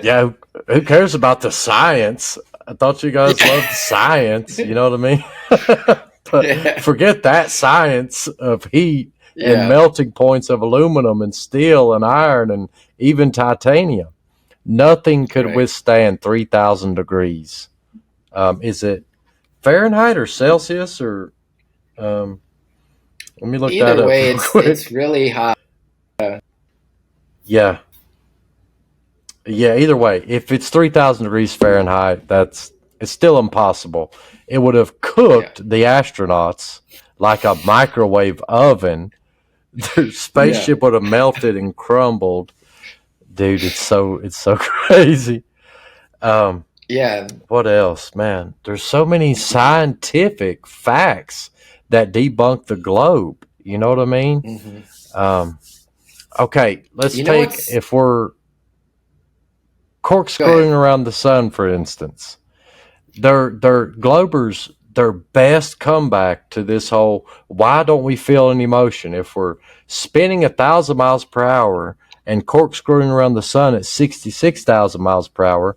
yeah, who cares about the science? I thought you guys loved science. You know what I mean? But Yeah. forget that science of heat and Yeah. melting points of aluminum and steel and iron and even titanium. Nothing could Right. withstand 3,000 degrees. Is it Fahrenheit or Celsius or um, let me look that Either up way, real it's quick. really hot. Yeah, yeah. Either way, if it's 3,000 degrees Fahrenheit, it's still impossible. It would have Yeah. cooked the astronauts like a microwave oven. their Yeah. spaceship would have melted and crumbled. Dude, it's so crazy. Um, Yeah. what else, man? There's so many scientific facts that debunk the globe. You know what I mean? Hmm. Um, okay, let's You know take what's? if we're Go corkscrewing ahead. around the sun, for instance. Their Globers, their best comeback to this whole why don't we feel any motion if we're spinning 1,000 miles per hour and corkscrewing around the sun at 66,000 miles per hour.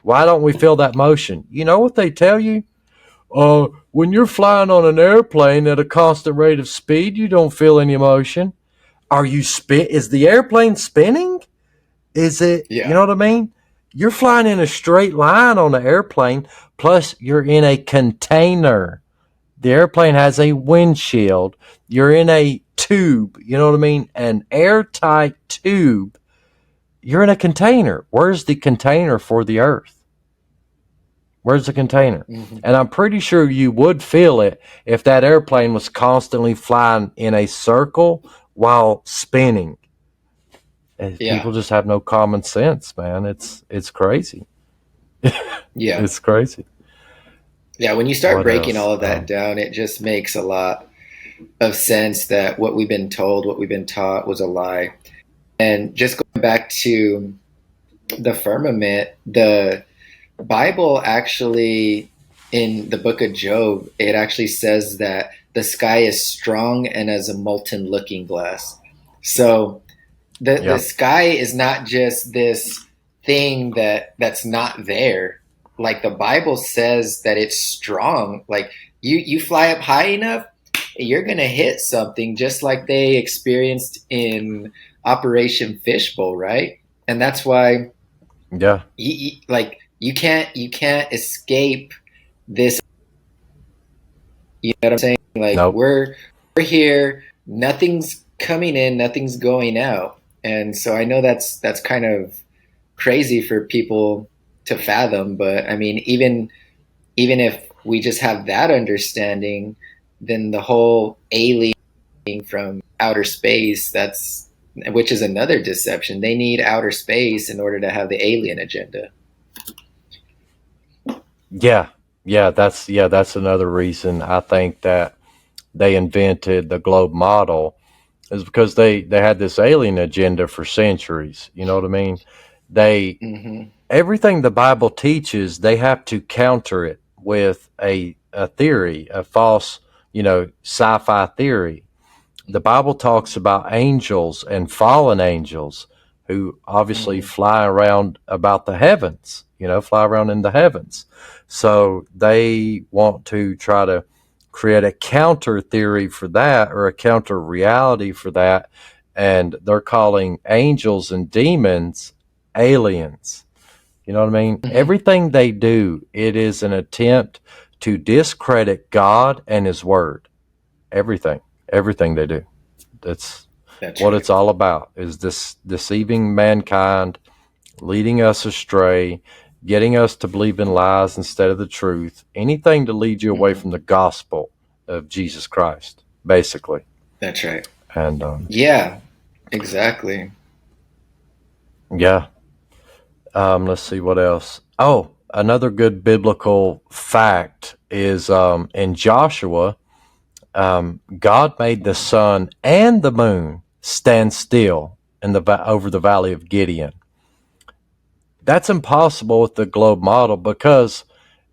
Why don't we feel that motion? You know what they tell you? When you're flying on an airplane at a constant rate of speed, you don't feel any motion. Are you spin? Is the airplane spinning? Is it, you Yeah. know what I mean? You're flying in a straight line on the airplane, plus you're in a container. The airplane has a windshield. You're in a tube, you know what I mean? An airtight tube. You're in a container. Where's the container for the earth? Where's the container? Hmm. And I'm pretty sure you would feel it if that airplane was constantly flying in a circle while spinning. Yeah. People just have no common sense, man. It's crazy. Yeah. It's crazy. Yeah. When you start What breaking else? all of that down, it just makes a lot of sense that what we've been told, what we've been taught was a lie. And just going back to the firmament, the Bible actually, in the book of Job, it actually says that the sky is strong and as a molten looking glass. So the Yeah, sky is not just this thing that's not there. Like the Bible says that it's strong. Like you fly up high enough, you're gonna hit something just like they experienced in Operation Fishbowl, right? And that's why yeah. like you can't escape this. You know what I'm saying? Like Nope. we're here, nothing's coming in, nothing's going out. And so I know that's kind of crazy for people to fathom, but I mean even if we just have that understanding, then the whole alien from outer space, that's which is another deception. They need outer space in order to have the alien agenda. Yeah, yeah. That's another reason I think that they invented the globe model is because they had this alien agenda for centuries. You know what I mean? They Hmm. Everything the Bible teaches, they have to counter it with a theory, a false, sci-fi theory. The Bible talks about angels and fallen angels who obviously Hmm. fly around about the heavens, fly around in the heavens. So they want to try to create a counter theory for that or a counter reality for that. And they're calling angels and demons aliens. You know what I mean? Hmm. Everything they do, it is an attempt to discredit God and His Word. Everything they do. That's That's what right. it's all about is this deceiving mankind, leading us astray, getting us to believe in lies instead of the truth. Anything to lead you away Hmm. from the gospel of Jesus Christ, basically. That's right. And Yeah, exactly. yeah, let's see what else. Oh, another good biblical fact is in Joshua, God made the sun and the moon stand still in over the valley of Gideon. That's impossible with the globe model because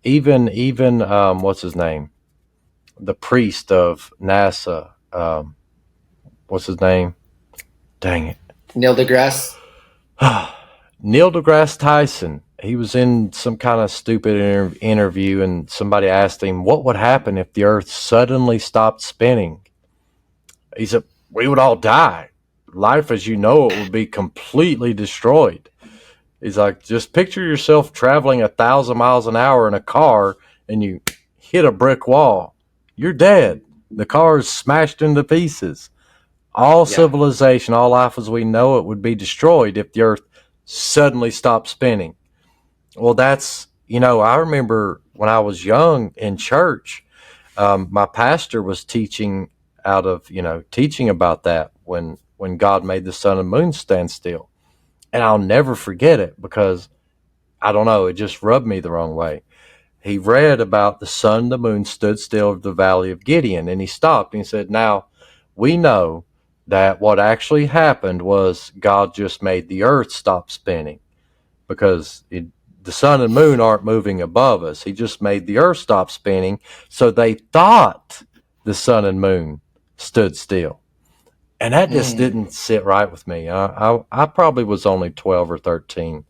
even what's his name, the priest of NASA, what's his name? Dang it, Neil deGrasse. Neil deGrasse Tyson. He was in some kind of stupid interview, and somebody asked him what would happen if the Earth suddenly stopped spinning. He said, "We would all die. Life as you know it would be completely destroyed." He's like, just picture yourself traveling 1,000 miles an hour in a car and you hit a brick wall. You're dead. The car is smashed into pieces. All Yeah. civilization, all life as we know it would be destroyed if the earth suddenly stopped spinning. Well, I remember when I was young in church, my pastor was teaching out of teaching about that when God made the sun and moon stand still, and I'll never forget it because I don't know, it just rubbed me the wrong way. He read about the sun and the moon stood still over the valley of Gideon, and he stopped and he said, "Now we know that what actually happened was God just made the earth stop spinning because the sun and moon aren't moving above us. He just made the earth stop spinning. So they thought the sun and moon stood still." And that just Mm, didn't sit right with me. I probably was only 12 or 13,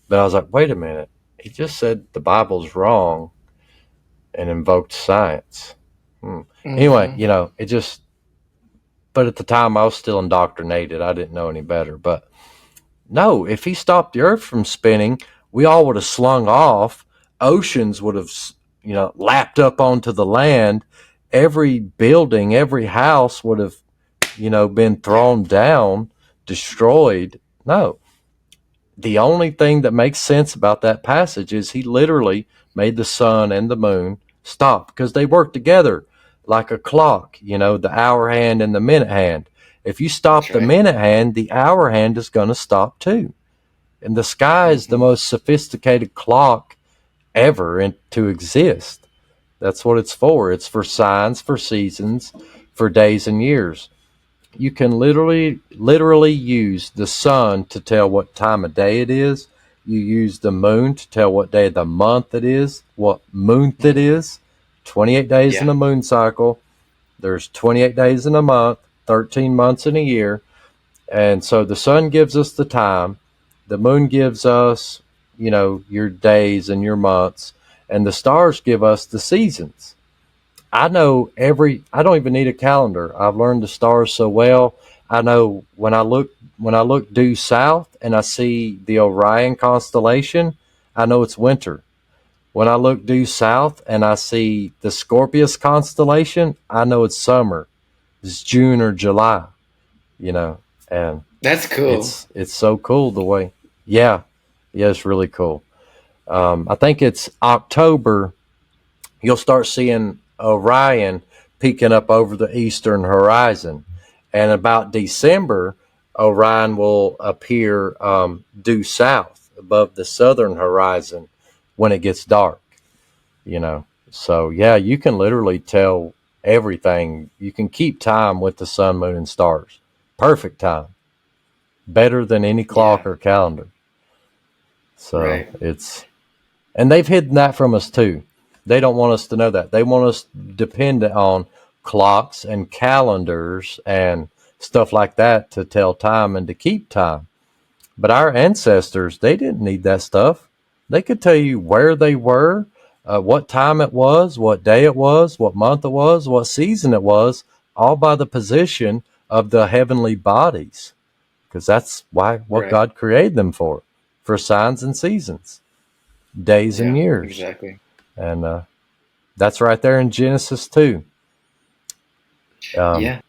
but I was like, wait a minute. He just said the Bible's wrong and invoked science. Hmm. Anyway, mm-hmm. it just, but at the time I was still indoctrinated. I didn't know any better. But no, if he stopped the earth from spinning, we all would have slung off. Oceans would have, lapped up onto the land. Every building, every house would have, been Yeah, thrown down, destroyed. No, the only thing that makes sense about that passage is he literally made the sun and the moon stop because they work together like a clock, the hour hand and the minute hand. If you that's stop the right. minute hand, the hour hand is going to stop too. And the sky is the Mm-hmm. most sophisticated clock ever to exist. That's what it's for. It's for signs, for seasons, for days and years. You can literally use the sun to tell what time of day it is. You use the moon to tell what day of the month it is, what month it Mm, is. 28 days in yeah, a moon cycle. There's 28 days in a month, 13 months in a year. And so the sun gives us the time, the moon gives us, your days and your months, and the stars give us the seasons. I don't even need a calendar. I've learned the stars so well. I know when I look due south and I see the Orion constellation, I know it's winter. When I look due south and I see the Scorpius constellation, I know it's summer. It's June or July, you know. And that's cool. it's so cool the way. Yeah, yeah, it's really cool. I think it's October you'll start seeing Orion peeking up over the eastern horizon. And about December, Orion will appear due south above the southern horizon when it gets dark, you know. So, yeah, you can literally tell everything. You can keep time with the sun, moon, and stars. Perfect time. Better than any clock Yeah, or calendar. So, right. and they've hidden that from us too. They don't want us to know that. They want us dependent on clocks and calendars and stuff like that to tell time and to keep time. But our ancestors, they didn't need that stuff. They could tell you where they were, what time it was, what day it was, what month it was, what season it was, all by the position of the heavenly bodies, because that's what Right. God created them for signs and seasons, days and Yeah, years. exactly. And that's right there in Genesis 2. Um, Yeah,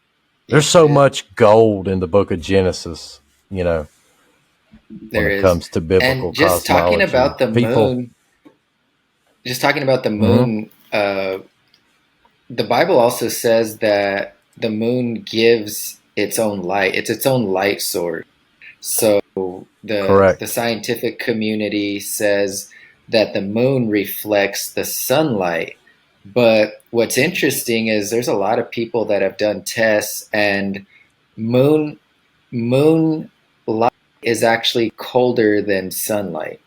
there's yes, it so is. much gold in the book of Genesis, when There it is. comes to biblical And just talking cosmology. about the People, moon, just talking about the mm-hmm, moon, the Bible also says that the moon gives its own light. It's its own light source. So the correct. scientific community says that the moon reflects the sunlight. But what's interesting is there's a lot of people that have done tests and moon moon light is actually colder than sunlight.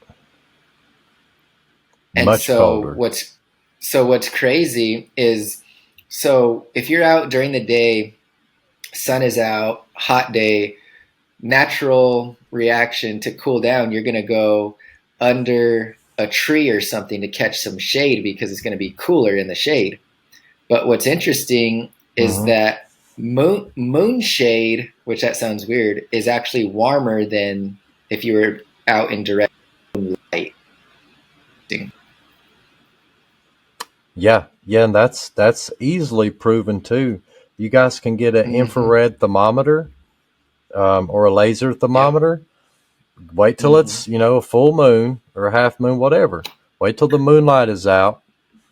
And Much colder. so what's crazy is so if you're out during the day, sun is out, hot day, natural reaction to cool down, you're going to go under a tree or something to catch some shade because it's going to be cooler in the shade. But what's interesting is Mm-hmm. that moon shade, which that sounds weird, is actually warmer than if you were out in direct light. Yeah, yeah, and that's easily proven too. You guys can get an Mm-hmm. infrared thermometer or a laser Yep. thermometer. Wait till Mm-hmm. it's a full moon or a half moon, whatever. Wait till the moonlight is out.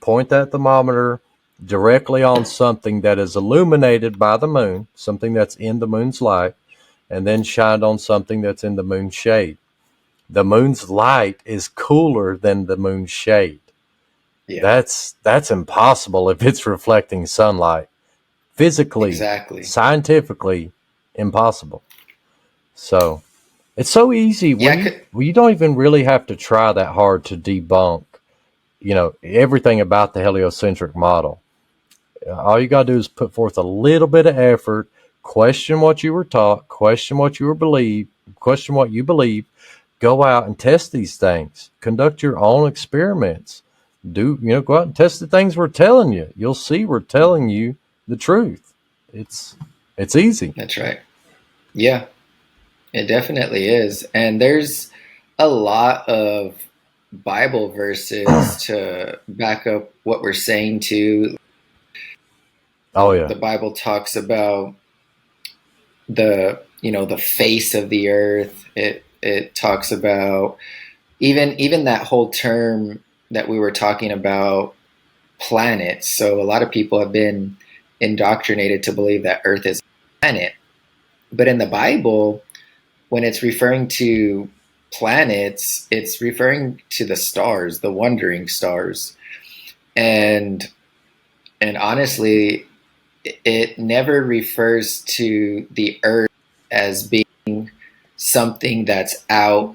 Point that thermometer directly on something that is illuminated by the moon, something that's in the moon's light, and then shined on something that's in the moon's shade. The moon's light is cooler than the moon's shade. Yeah, That's impossible if it's reflecting sunlight. Physically, exactly. scientifically impossible. So it's so easy Yeah, when you don't even really have to try that hard to debunk, everything about the heliocentric model. All you got to do is put forth a little bit of effort, question what you were taught, question what you believe, go out and test these things, conduct your own experiments. Go out and test the things we're telling you. You'll see we're telling you the truth. It's it's easy. that's right. Yeah, it definitely is. And there's a lot of Bible verses to back up what we're saying too. Oh yeah. The Bible talks about the face of the earth. It talks about even that whole term that we were talking about, planets. So a lot of people have been indoctrinated to believe that Earth is a planet. But in the Bible, when it's referring to planets, it's referring to the stars, the wandering stars. And and honestly, it never refers to the Earth as being something that's out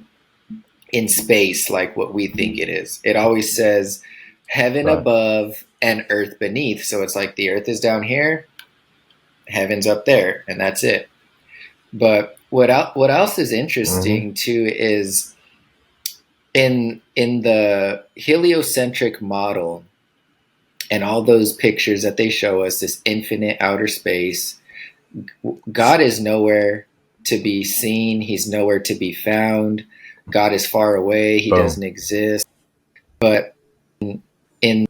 in space like what we think it is. It always says heaven Right. above and earth beneath. So it's like the earth is down here, heaven's up there, and that's it. But what else is Mm-hmm. interesting too is in the heliocentric model and all those pictures that they show us, this infinite outer space, God is nowhere to be seen. He's nowhere to be found. God is far away. He Boom. doesn't exist. But in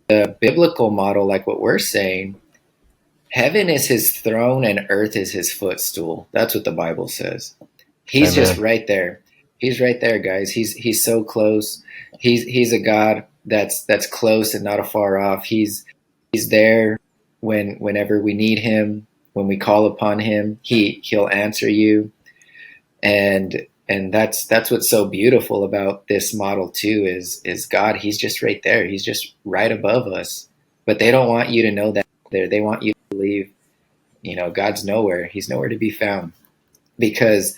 the biblical model, like what we're saying, heaven is his throne and earth is his footstool. That's what the Bible says. He's just Amen. right there. He's right there, guys. He's so close. He's a God that's close and not afar off. He's there whenever we need him. When we call upon him, he'll answer you. And that's what's so beautiful about this model too is God. He's just right there. He's just right above us. But they don't want you to know that there. They want you to believe, God's nowhere. He's nowhere to be found because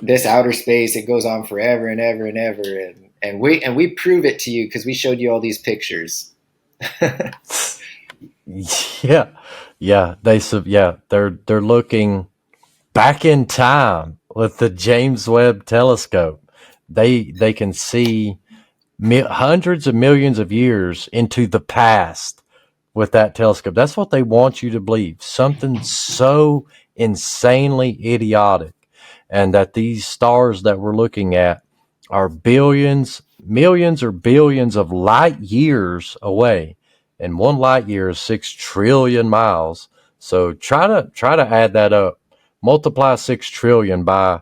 this outer space, it goes on forever and ever and ever, and we prove it to you because we showed you all these pictures. Yeah. Yeah. They're looking back in time with the James Webb telescope. They can see hundreds of millions of years into the past with that telescope. That's what they want you to believe. Something so insanely idiotic. And that these stars that we're looking at are billions, millions, or billions of light years away. And one light year is 6 trillion miles. So try to add that up. Multiply 6 trillion by,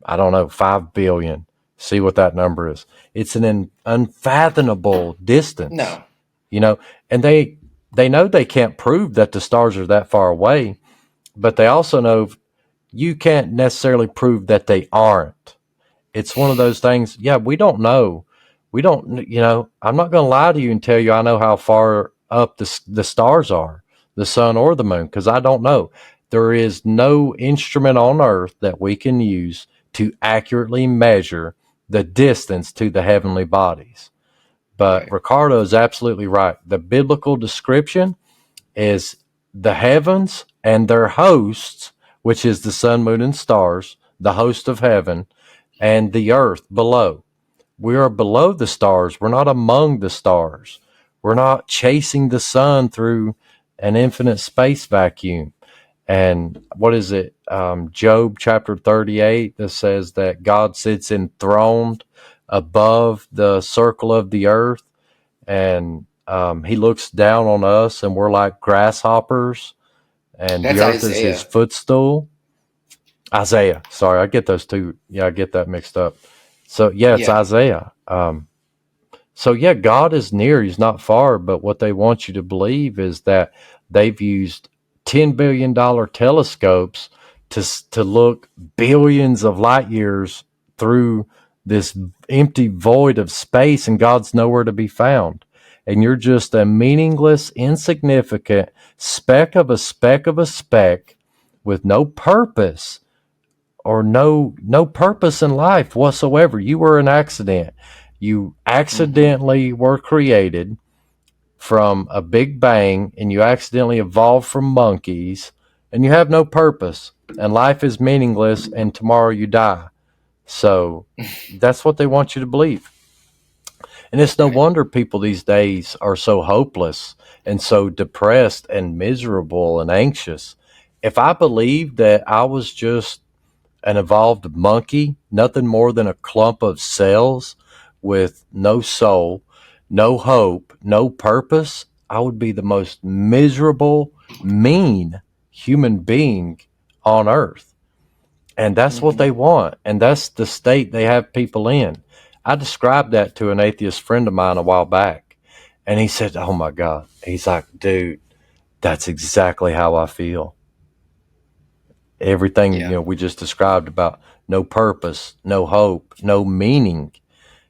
I don't know, 5 billion. See what that number is. It's an unfathomable distance, No, you know, and they know they can't prove that the stars are that far away, but they also know you can't necessarily prove that they aren't. It's one of those things. Yeah, we don't know. We don't. I'm not going to lie to you and tell you I know how far up the stars are, the sun or the moon, because I don't know. There is no instrument on Earth that we can use to accurately measure the distance to the heavenly bodies. But right. Ricardo is absolutely right. The biblical description is the heavens and their hosts, which is the sun, moon, and stars, the host of heaven, and the earth below. We are below the stars. We're not among the stars. We're not chasing the sun through an infinite space vacuum. And what is it? Job chapter 38 that says that God sits enthroned above the circle of the earth, and he looks down on us, and we're like grasshoppers, and the That's earth is his Isaiah. footstool. Isaiah, sorry, I get those two. Yeah, I get that mixed up. So yeah, it's Yeah, Isaiah. So yeah, God is near, he's not far, but what they want you to believe is that they've used $10 billion telescopes to look billions of light years through this empty void of space, and God's nowhere to be found. And you're just a meaningless, insignificant speck of a speck of a speck with no purpose, or no purpose in life whatsoever. You were an accident. You Hmm. accidentally were created from a big bang, and you accidentally evolved from monkeys, and you have no purpose, and life is meaningless, and tomorrow you die. So that's what they want you to believe. And it's no Right. wonder people these days are so hopeless and so depressed and miserable and anxious. If I believed that I was just an evolved monkey, nothing more than a clump of cells with no soul, no hope, no purpose, I would be the most miserable, mean human being on earth. And that's what Hmm. they want. And that's the state they have people in. I described that to an atheist friend of mine a while back. And he said, "Oh my God." He's like, "Dude, that's exactly how I feel." Everything, Yeah. we just described about no purpose, no hope, no meaning.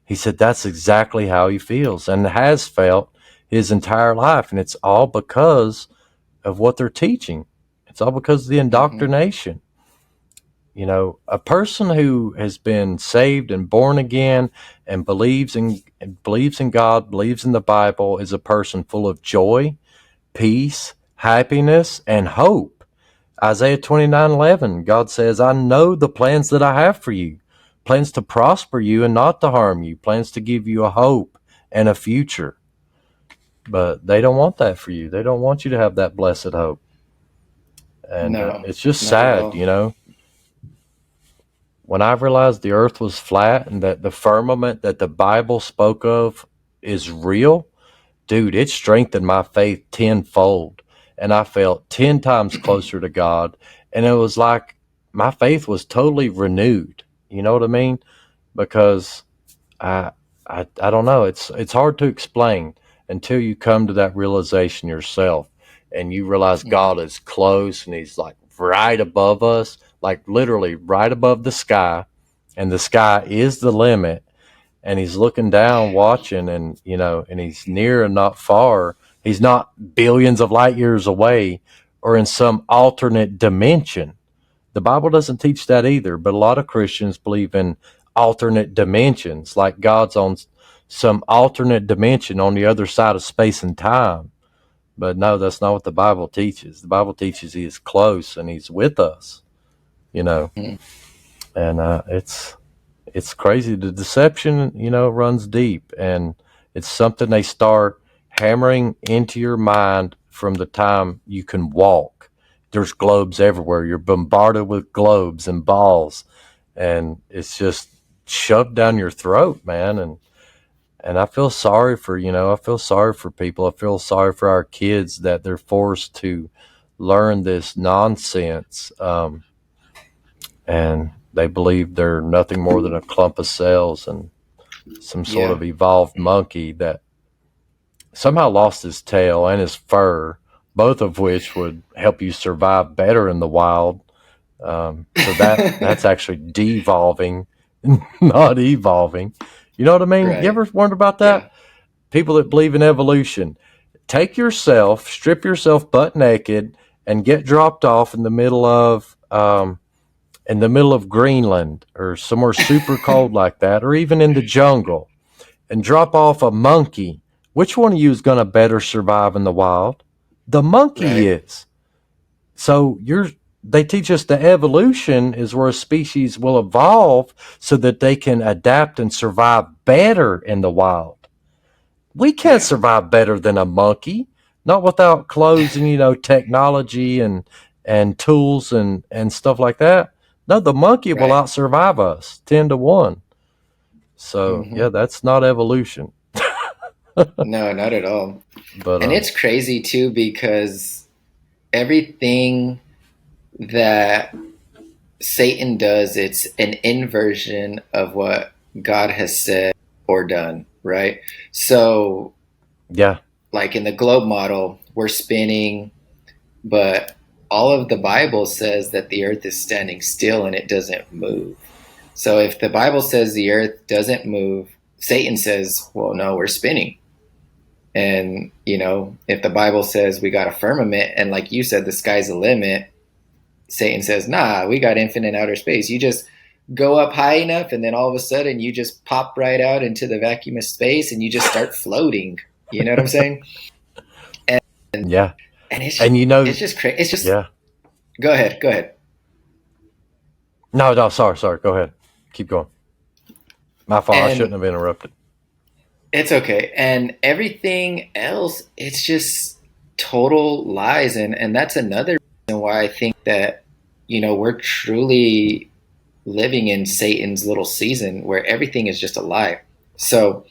He said that's exactly how he feels and has felt his entire life. And it's all because of what they're teaching. It's all because of the Hmm. indoctrination. A person who has been saved and born again and believes in God, believes in the Bible, is a person full of joy, peace, happiness, and hope. Isaiah 29:11, God says, "I know the plans that I have for you, plans to prosper you and not to harm you, plans to give you a hope and a future." But they don't want that for you. They don't want you to have that blessed hope. And No, it's just not at sad, all. when I realized the earth was flat and that the firmament that the Bible spoke of is real. Dude, it strengthened my faith tenfold. And I felt 10 times closer to God. And it was like my faith was totally renewed. You know what I mean? Because I, I don't know. It's hard to explain until you come to that realization yourself, and you realize Hmm. God is close and He's like right above us, like literally right above the sky, and the sky is the limit, and He's looking down, watching, and and He's near and not far. He's not billions of light years away or in some alternate dimension. The Bible doesn't teach that either, but a lot of Christians believe in alternate dimensions, like God's on some alternate dimension on the other side of space and time. But no, that's not what the Bible teaches. The Bible teaches He is close and He's with us, you know. Hmm. And it's crazy. The deception, runs deep, and it's something they start hammering into your mind from the time you can walk. There's globes everywhere. You're bombarded with globes and balls, and it's just shoved down your throat, man. And I feel sorry for people. I feel sorry for our kids that they're forced to learn this nonsense. And they believe they're nothing more than a clump of cells and some sort Yeah. of evolved monkey that somehow lost his tail and his fur, both of which would help you survive better in the wild. So that's actually devolving, not evolving. You know what I mean? You Right. ever wondered about Yeah. that? People that believe in evolution, take yourself, strip yourself butt naked, and get dropped off in the middle of Greenland or somewhere super cold like that, or even in the jungle, and drop off a monkey. Which one of you is going to better survive in the wild? The monkey Right. is. So they teach us the evolution is where a species will evolve so that they can adapt and survive better in the wild. We can't Yeah. survive better than a monkey, not without clothes and technology and tools and stuff like that. No, the monkey will Right. out survive us 10 to 1. So Hmm. yeah, that's not evolution. No, not at all. But And it's crazy too because everything that Satan does, it's an inversion of what God has said or done. right? So, Yeah. like in the globe model, we're spinning, but all of the Bible says that the earth is standing still and it doesn't move. So if the Bible says the earth doesn't move, Satan says, well, no, we're spinning. And, if the Bible says we got a firmament and like you said, the sky's the limit, Satan says, nah, we got infinite outer space. You just go up high enough and then all of a sudden you just pop right out into the vacuum of space and you just start floating. You know what I'm saying? And Yeah. and And it's just crazy. It's just yeah. go ahead, go ahead. No, no, sorry. Go ahead. Keep going. My fault. I shouldn't And have interrupted. it's okay. And everything else, it's just total lies. And that's another reason why I think that, we're truly living in Satan's little season where everything is just a lie. So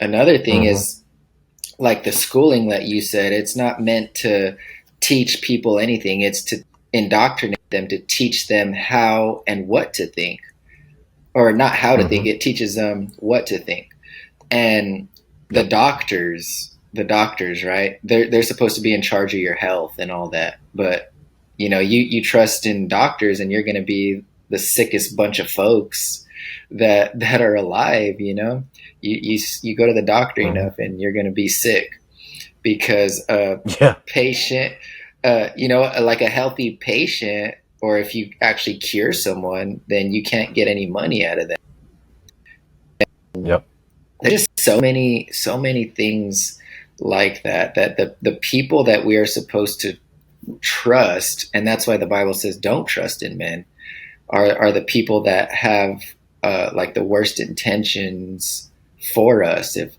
another thing Hmm. is like the schooling that you said, it's not meant to teach people anything. It's to indoctrinate them, to teach them how and what to think, or not how to think. Hmm. It teaches them what to think. And the Yep. doctors, right? They're supposed to be in charge of your health and all that. But you trust in doctors, and you're going to be the sickest bunch of folks that are alive. You go to the doctor Hmm. enough, and you're going to be sick because a Yeah. patient, like a healthy patient, or if you actually cure someone, then you can't get any money out of them. Yep. There's just so many things like that the people that we are supposed to trust, and that's why the Bible says don't trust in men, are the people that have like the worst intentions for us, if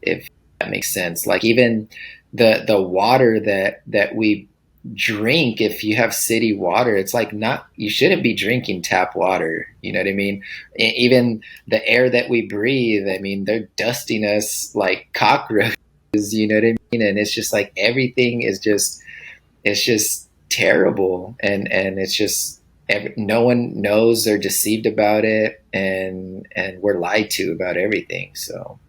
that makes sense. Like even the water that we drink, if you have city water, it's like, not, you shouldn't be drinking tap water. You know what I mean? Even the air that we breathe, I mean, they're dusting us like cockroaches. You know what I mean? And it's just like everything is just, it's just terrible. And it's just no one knows, they're deceived about it, and we're lied to about everything. So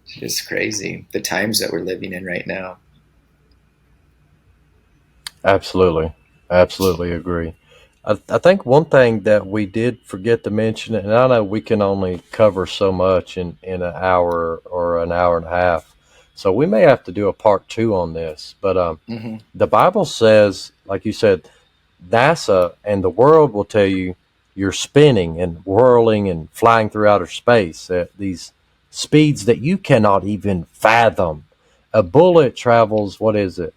it's just crazy the times that we're living in right now. Absolutely. Absolutely agree. I think one thing that we did forget to mention, and I know we can only cover so much in an hour or an hour and a half, so we may have to do a part two on this. But Hmm. the Bible says, like you said, NASA and the world will tell you you're spinning and whirling and flying through outer space at these speeds that you cannot even fathom. A bullet travels, what is it?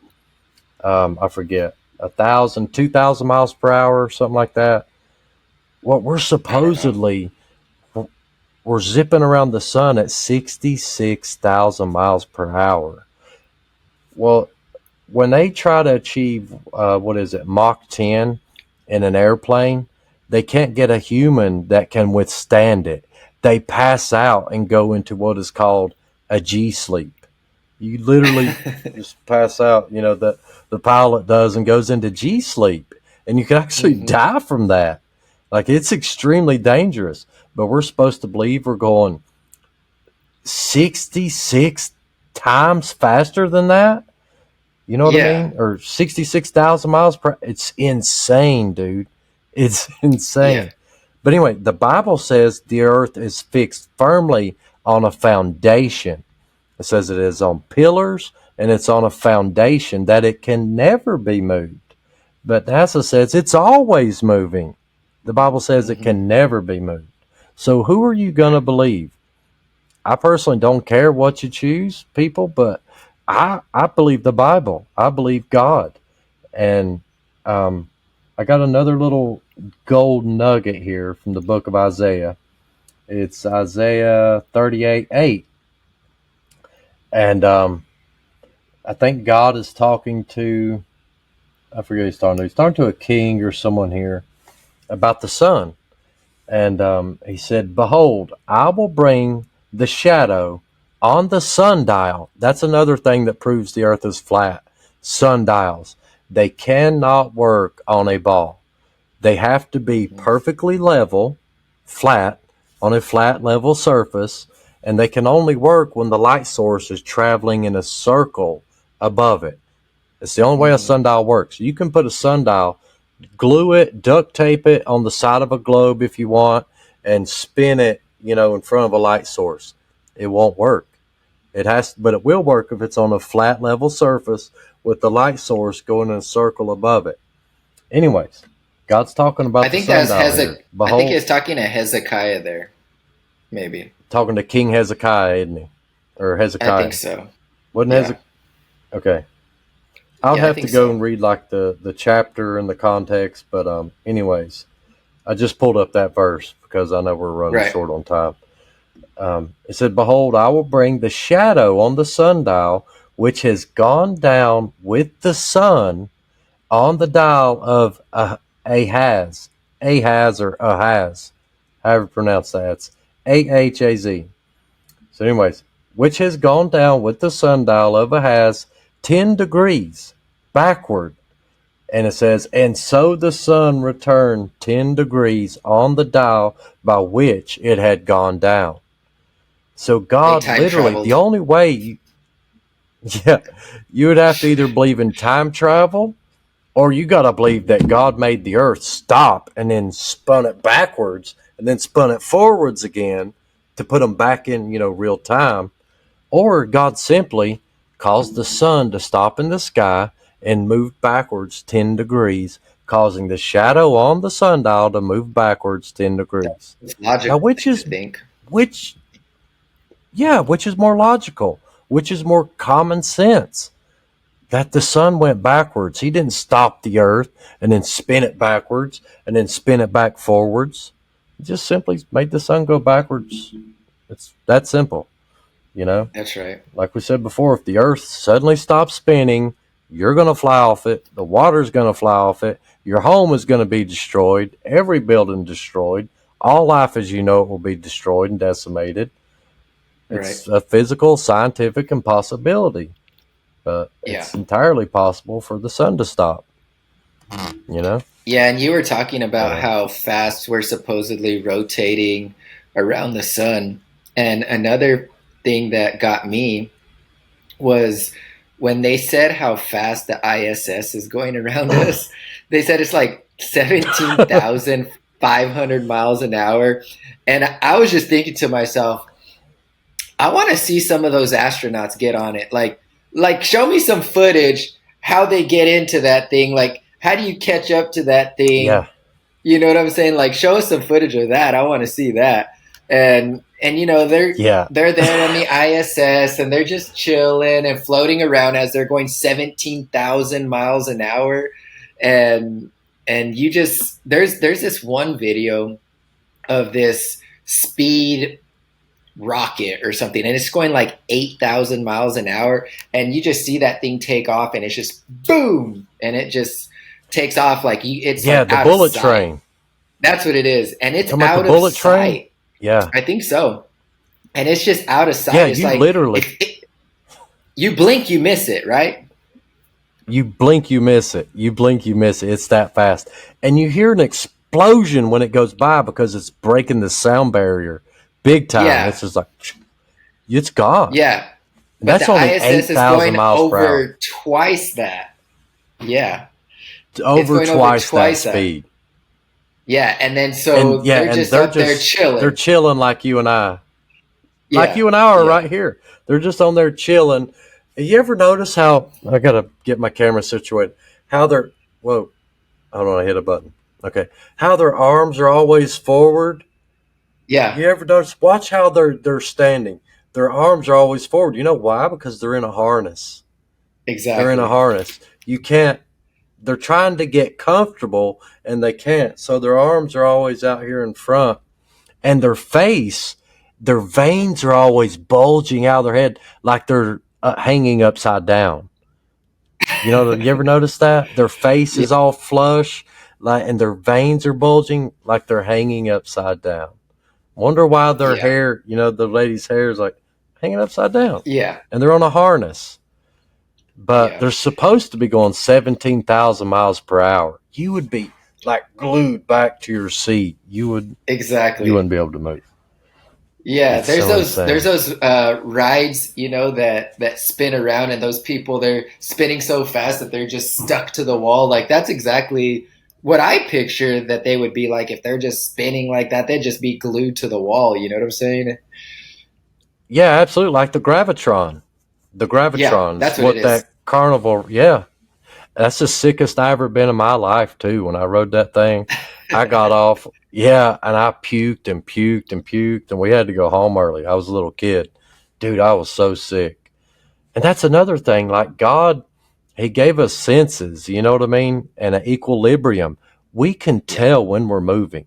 I forget, 1,000, 2,000 miles per hour, something like that. What we're I don't know. supposedly we're zipping around the sun at 66,000 miles per hour. Well, when they try to achieve what is it, Mach 10 in an airplane, they can't get a human that can withstand it. They pass out and go into what is called a G sleep. You literally just pass out. The pilot does and goes into G sleep, and you can actually Hmm. die from that. Like, it's extremely dangerous. But we're supposed to believe we're going 66 times faster than that. You know what I Yeah. mean? Or 66,000 miles per. It's insane, dude. It's Yeah. insane. But anyway, the Bible says the earth is fixed firmly on a foundation. It says it is on pillars and it's on a foundation that it can never be moved. But NASA says it's always moving. The Bible says it Hmm. can never be moved. So who are you going to Right. believe? I personally don't care what you choose, people, but I believe the Bible. I believe God. And um, I got another little gold nugget here from the book of Isaiah. It's Isaiah 38:8. And I think God is talking to, I forget who he's talking to. He's talking to a king or someone here about the sun. And he said, behold, I will bring the shadow on the sundial. That's another thing that proves the earth is flat. Sundials. They cannot work on a ball. They have to be Hmm. perfectly level, flat, on a flat level surface, and they can only work when the light source is traveling in a circle above it. It's the only way a Hmm. sundial works. You can put a sundial, glue it, duct tape it on the side of a globe if you want, and spin it, in front of a light source. It won't work. But it will work if it's on a flat level surface with the light source going in a circle above it. Anyways, God's talking I about the think that's sundial here. I think Behold, he's talking to Hezekiah there, maybe. talking to King Hezekiah, isn't he? Or I think Hezekiah. so. Wasn't Yeah. Hezekiah? Okay. I'll Yeah, I have to think go so. and read like the chapter and the context, but anyways, I just pulled up that verse because I know we're running Right. short on time. It said, "Behold, I will bring the shadow on the sundial, which has gone down with the sun on the dial of Ahaz, Ahaz or Ahaz, however you pronounce that. It's Ahaz. So, anyways, which has gone down with the sundial of Ahaz 10 degrees backward." And it says, "And so the sun returned 10 degrees on the dial by which it had gone down." So They God time literally, the traveled. only way yeah, you would have to either believe in time travel, or you got to believe that God made the earth stop and then spun it backwards and then spun it forwards again to put them back in, real time. Or God simply caused the sun to stop in the sky and move backwards 10 degrees, causing the shadow on the sundial to move backwards 10 degrees. It's Now, logical which to is, think. which, yeah, which is more logical? Which is more common sense? That the sun went backwards. He didn't stop the earth and then spin it backwards and then spin it back forwards. He just simply made the sun go backwards. It's that simple, you know? That's right. Like we said before, if the earth suddenly stops spinning, you're going to fly off it. The water's going to fly off it. Your home is going to be destroyed. Every building destroyed. All life as you know it will be destroyed and decimated. Right. It's a physical, scientific impossibility. But Yeah. it's entirely possible for the sun to stop, you know? Yeah, and you were talking But about how fast we're supposedly rotating around the sun. And another thing that got me was when they said how fast the ISS is going around us. They said it's like 17,500 miles an hour. And I was just thinking to myself, I want to see some of those astronauts get on it. Like show me some footage how they get into that thing. Like how do you catch up to that thing? yeah, You know what I'm saying? Like show us some footage of that. I want to see that. And yeah, they're there on the ISS and they're just chilling and floating around as they're going 17,000 miles an hour. And you just there's this one video of this speed rocket or something, and it's going like 8,000 miles an hour, and you just see that thing take off, and it's just boom, and it just takes off like it's yeah, like the out of bullet sight. train. That's what it is, and You it's talking about the out of bullet train? sight. Yeah, I think so, and it's just out of yeah, sight. It's you like literally, if you blink, you miss it, right? you blink, you miss it. You blink, you miss it. It's that fast. And you hear an explosion when it goes by because it's breaking the sound barrier big time. Yeah, It's just like, it's gone. yeah. And But that's the only ISS is 8,000 going miles per hour. over twice that. Yeah, It's it's over going over twice that twice that. speed. Yeah, and then And so yeah, they're and just up there they're chilling. chilling like you and I. Like Yeah, you and I are yeah. right here. They're just on there chilling. You ever notice how I gotta get my camera situated? How they're whoa, hold on, I hit a button. Okay. How their arms are always forward. Yeah, You ever notice watch how they're standing. Their arms are always forward. You know why? Because they're in a harness. They're in a exactly. harness. You can't they're trying to get comfortable and they can't. So their arms are always out here in front. And their veins are always bulging out of their head like they're hanging upside down. You ever notice that their face Yeah, is all flush, like, and their veins are bulging like they're hanging upside down. Wonder why their yeah, hair, the lady's hair is like hanging upside down, yeah, and they're on a harness. But yeah. they're supposed to be going 17,000 miles per hour. You would be like glued back to your seat. You Exactly. wouldn't be able to move. Yeah, It's so there's insane. those rides, that spin around, and those people, they're spinning so fast that they're just stuck to the wall. Like that's exactly what I picture that they would be like if they're just spinning like that. They'd just be glued to the wall. You know what I'm saying? Yeah, absolutely. Like the Yeah, Gravitron's that's what it what is. that carnival. Yeah, that's the sickest I ever been in my life too. When I rode that thing, I got off. Yeah, and I puked and puked and puked, and we had to go home early. I was a little kid, dude. I was so sick. And that's another thing. Like God, He gave us senses. You know what I mean? And an equilibrium. We can Yeah. tell when we're moving.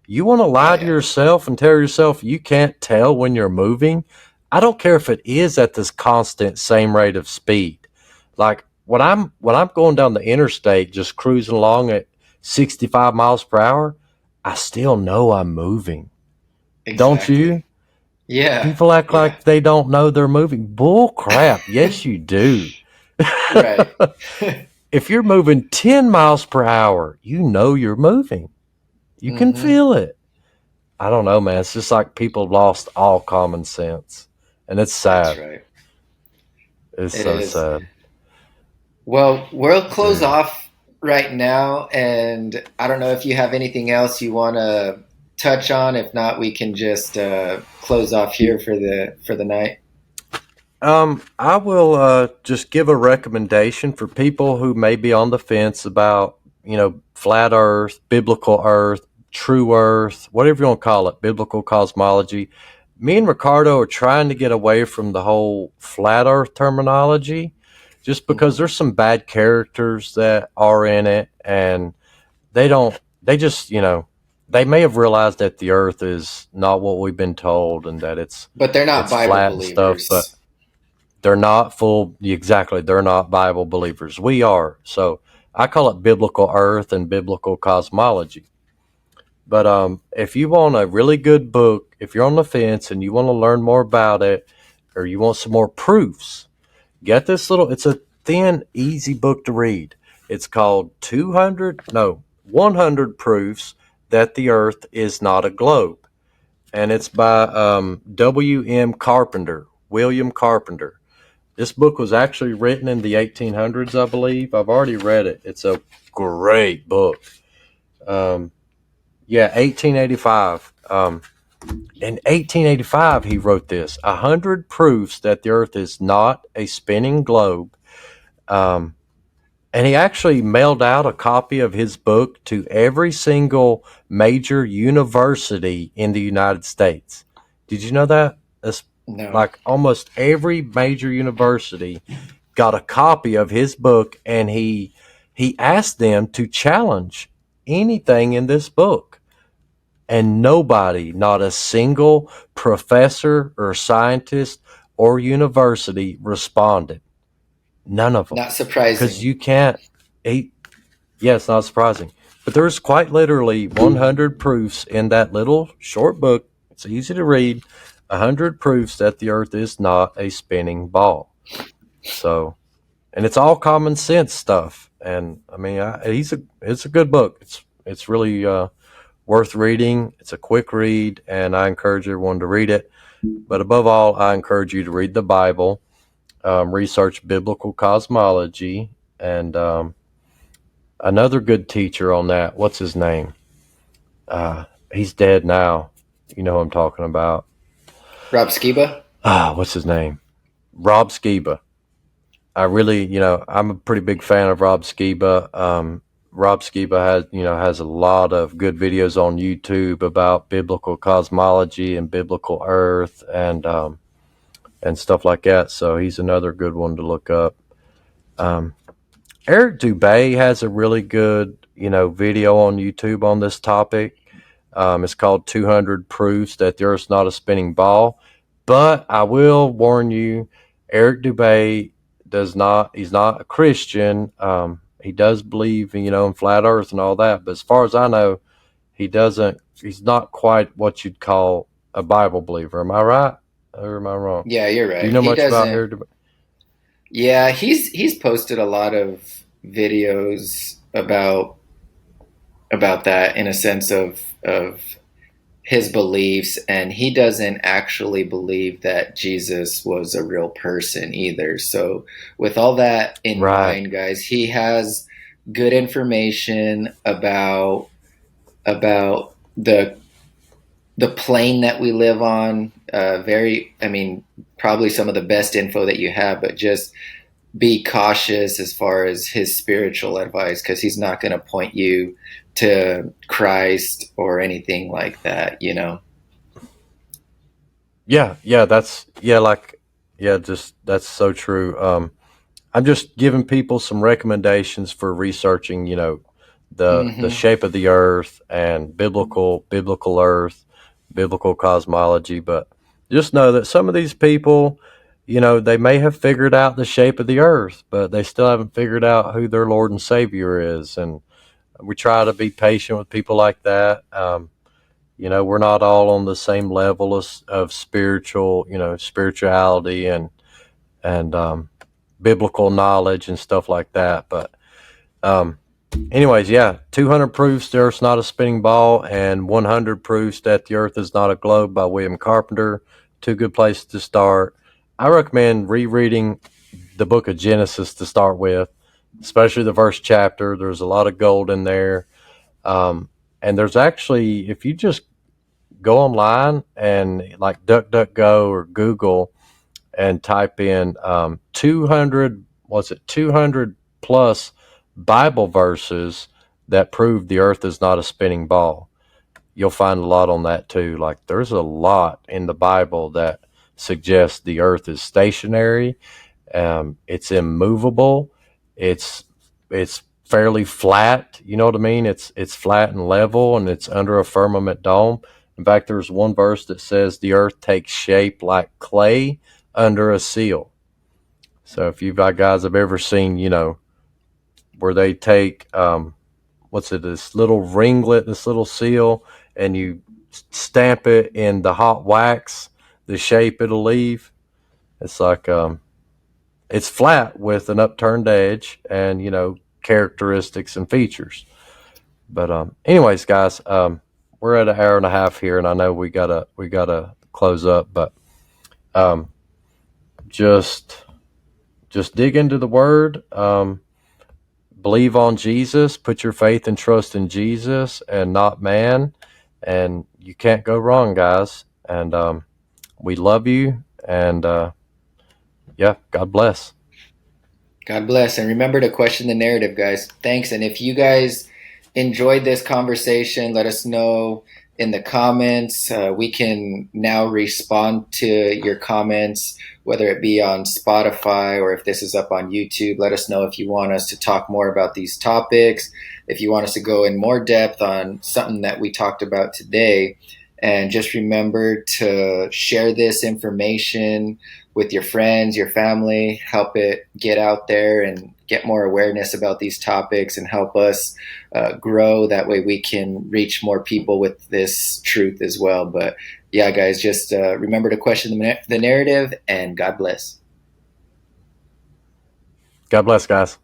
You want to Oh lie to yeah. yourself and tell yourself you can't tell when you're moving? I don't care if it is at this constant same rate of speed. Like when I'm going down the interstate just cruising along at 65 miles per hour, I still know I'm moving. Don't you? Exactly. Yeah. People act Yeah. like they don't know they're moving. Bull crap. Yes, you do. Right. If you're moving 10 miles per hour, you know you're moving. You can Hmm. feel it. I don't know, man. It's just like people have lost all common sense. And it's That's sad. right. It's It so is. sad. Well, we'll close Dude. off right now, and I don't know if you have anything else you want to touch on. If not, we can just close off here for the night. I will just give a recommendation for people who may be on the fence about, flat Earth, biblical Earth, true Earth, whatever you want to call it, biblical cosmology. Me and Ricardo are trying to get away from the whole flat Earth terminology, just because Hmm. there's some bad characters that are in it, and they don't. They just, they may have realized that the Earth is not what we've been told, and that it's But they're not it's Bible flat and stuff, but believers. they're not full, exactly. They're not Bible believers. We are. So I call it biblical earth and biblical cosmology. But if you want a really good book, if you're on the fence and you want to learn more about it, or you want some more proofs, get this little, it's a thin, easy book to read. It's called 100 Proofs That the Earth is Not a Globe. And it's by W.M. Carpenter, William Carpenter. This book was actually written in the 1800s, I believe. I've already read it. It's a great book. Um, yeah, 1885. In 1885, he wrote this: 100 proofs that the Earth is not a spinning globe. Um, and he actually mailed out a copy of his book to every single major university in the United States. Did you know that? That's No, like almost every major university got a copy of his book, and he asked them to challenge anything in this book, and nobody, not a single professor or scientist or university responded. None of them, not because surprising. you can't. He, yeah, it's not surprising, but there's quite literally 100 proofs in that little short book. It's easy to read. 100 proofs that the Earth is not a spinning ball. So, and it's all common sense stuff. And I mean, it's a good book. It's really worth reading. It's a quick read, and I encourage everyone to read it. But above all, I encourage you to read the Bible, research biblical cosmology, and another good teacher on that. What's his name? He's dead now. You know who I'm talking about. Rob Skiba? What's his name? Rob Skiba. I really, I'm a pretty big fan of Rob Skiba. Rob Skiba has a lot of good videos on YouTube about biblical cosmology and biblical Earth and stuff like that. So he's another good one to look up. Um, Eric Dubay has a really good video on YouTube on this topic. It's called 200 Proofs That the Earth's Not a Spinning Ball. But I will warn you, Eric Dubay he's not a Christian. He does believe, in flat earth and all that. But as far as I know, he's not quite what you'd call a Bible believer. Am I right? Or am I wrong? Yeah, you're Do you right. know He much about doesn't. Eric Dubay? Yeah, he's posted a lot of videos about that in a sense of his beliefs, and he doesn't actually believe that Jesus was a real person either. So, with all that in Right. mind, guys, he has good information about the plane that we live on. I mean, probably some of the best info that you have, but just be cautious as far as his spiritual advice because he's not going to point you to Christ or anything like that, you know? Yeah, yeah, just that's so true. I'm just giving people some recommendations for researching, the Mm-hmm. shape of the earth and biblical earth, biblical cosmology, but just know that some of these people, they may have figured out the shape of the earth, but they still haven't figured out who their Lord and Savior is. And we try to be patient with people like that. We're not all on the same level of spirituality and biblical knowledge and stuff like that. But um, anyways, yeah, 200 proofs the Earth's not a spinning ball, and 100 proofs that the Earth is not a globe by William Carpenter. Two good places to start. I recommend rereading the book of Genesis to start with, especially the first chapter. There's a lot of gold in there. And there's actually, if you just go online and like DuckDuckGo or Google and type in 200, what's it, 200 plus Bible verses that prove the earth is not a spinning ball. You'll find a lot on that too. Like there's a lot in the Bible that suggests the earth is stationary, it's immovable, it's it's fairly flat. You know what I mean? It's flat and level, and it's under a firmament dome. In fact, there's one verse that says the earth takes shape like clay under a seal. So if you guys have ever seen, where they take what's it, this little ringlet, this little seal, and you stamp it in the hot wax, the shape it'll leave. It's like it's flat with an upturned edge and characteristics and features. But anyways, guys, we're at an hour and a half here, and I know we gotta close up, but um, just just dig into the Word. Believe on Jesus. Put your faith and trust in Jesus and not man, and you can't go wrong, guys. And we love you, and yeah, God bless. God bless. And remember to question the narrative, guys. Thanks. And if you guys enjoyed this conversation, let us know in the comments. We can now respond to your comments, whether it be on Spotify or if this is up on YouTube. Let us know if you want us to talk more about these topics, if you want us to go in more depth on something that we talked about today. And just remember to share this information with your friends, your family, help it get out there and get more awareness about these topics and help us grow. That way we can reach more people with this truth as well. But yeah, guys, just remember to question the narrative and God bless. God bless, guys.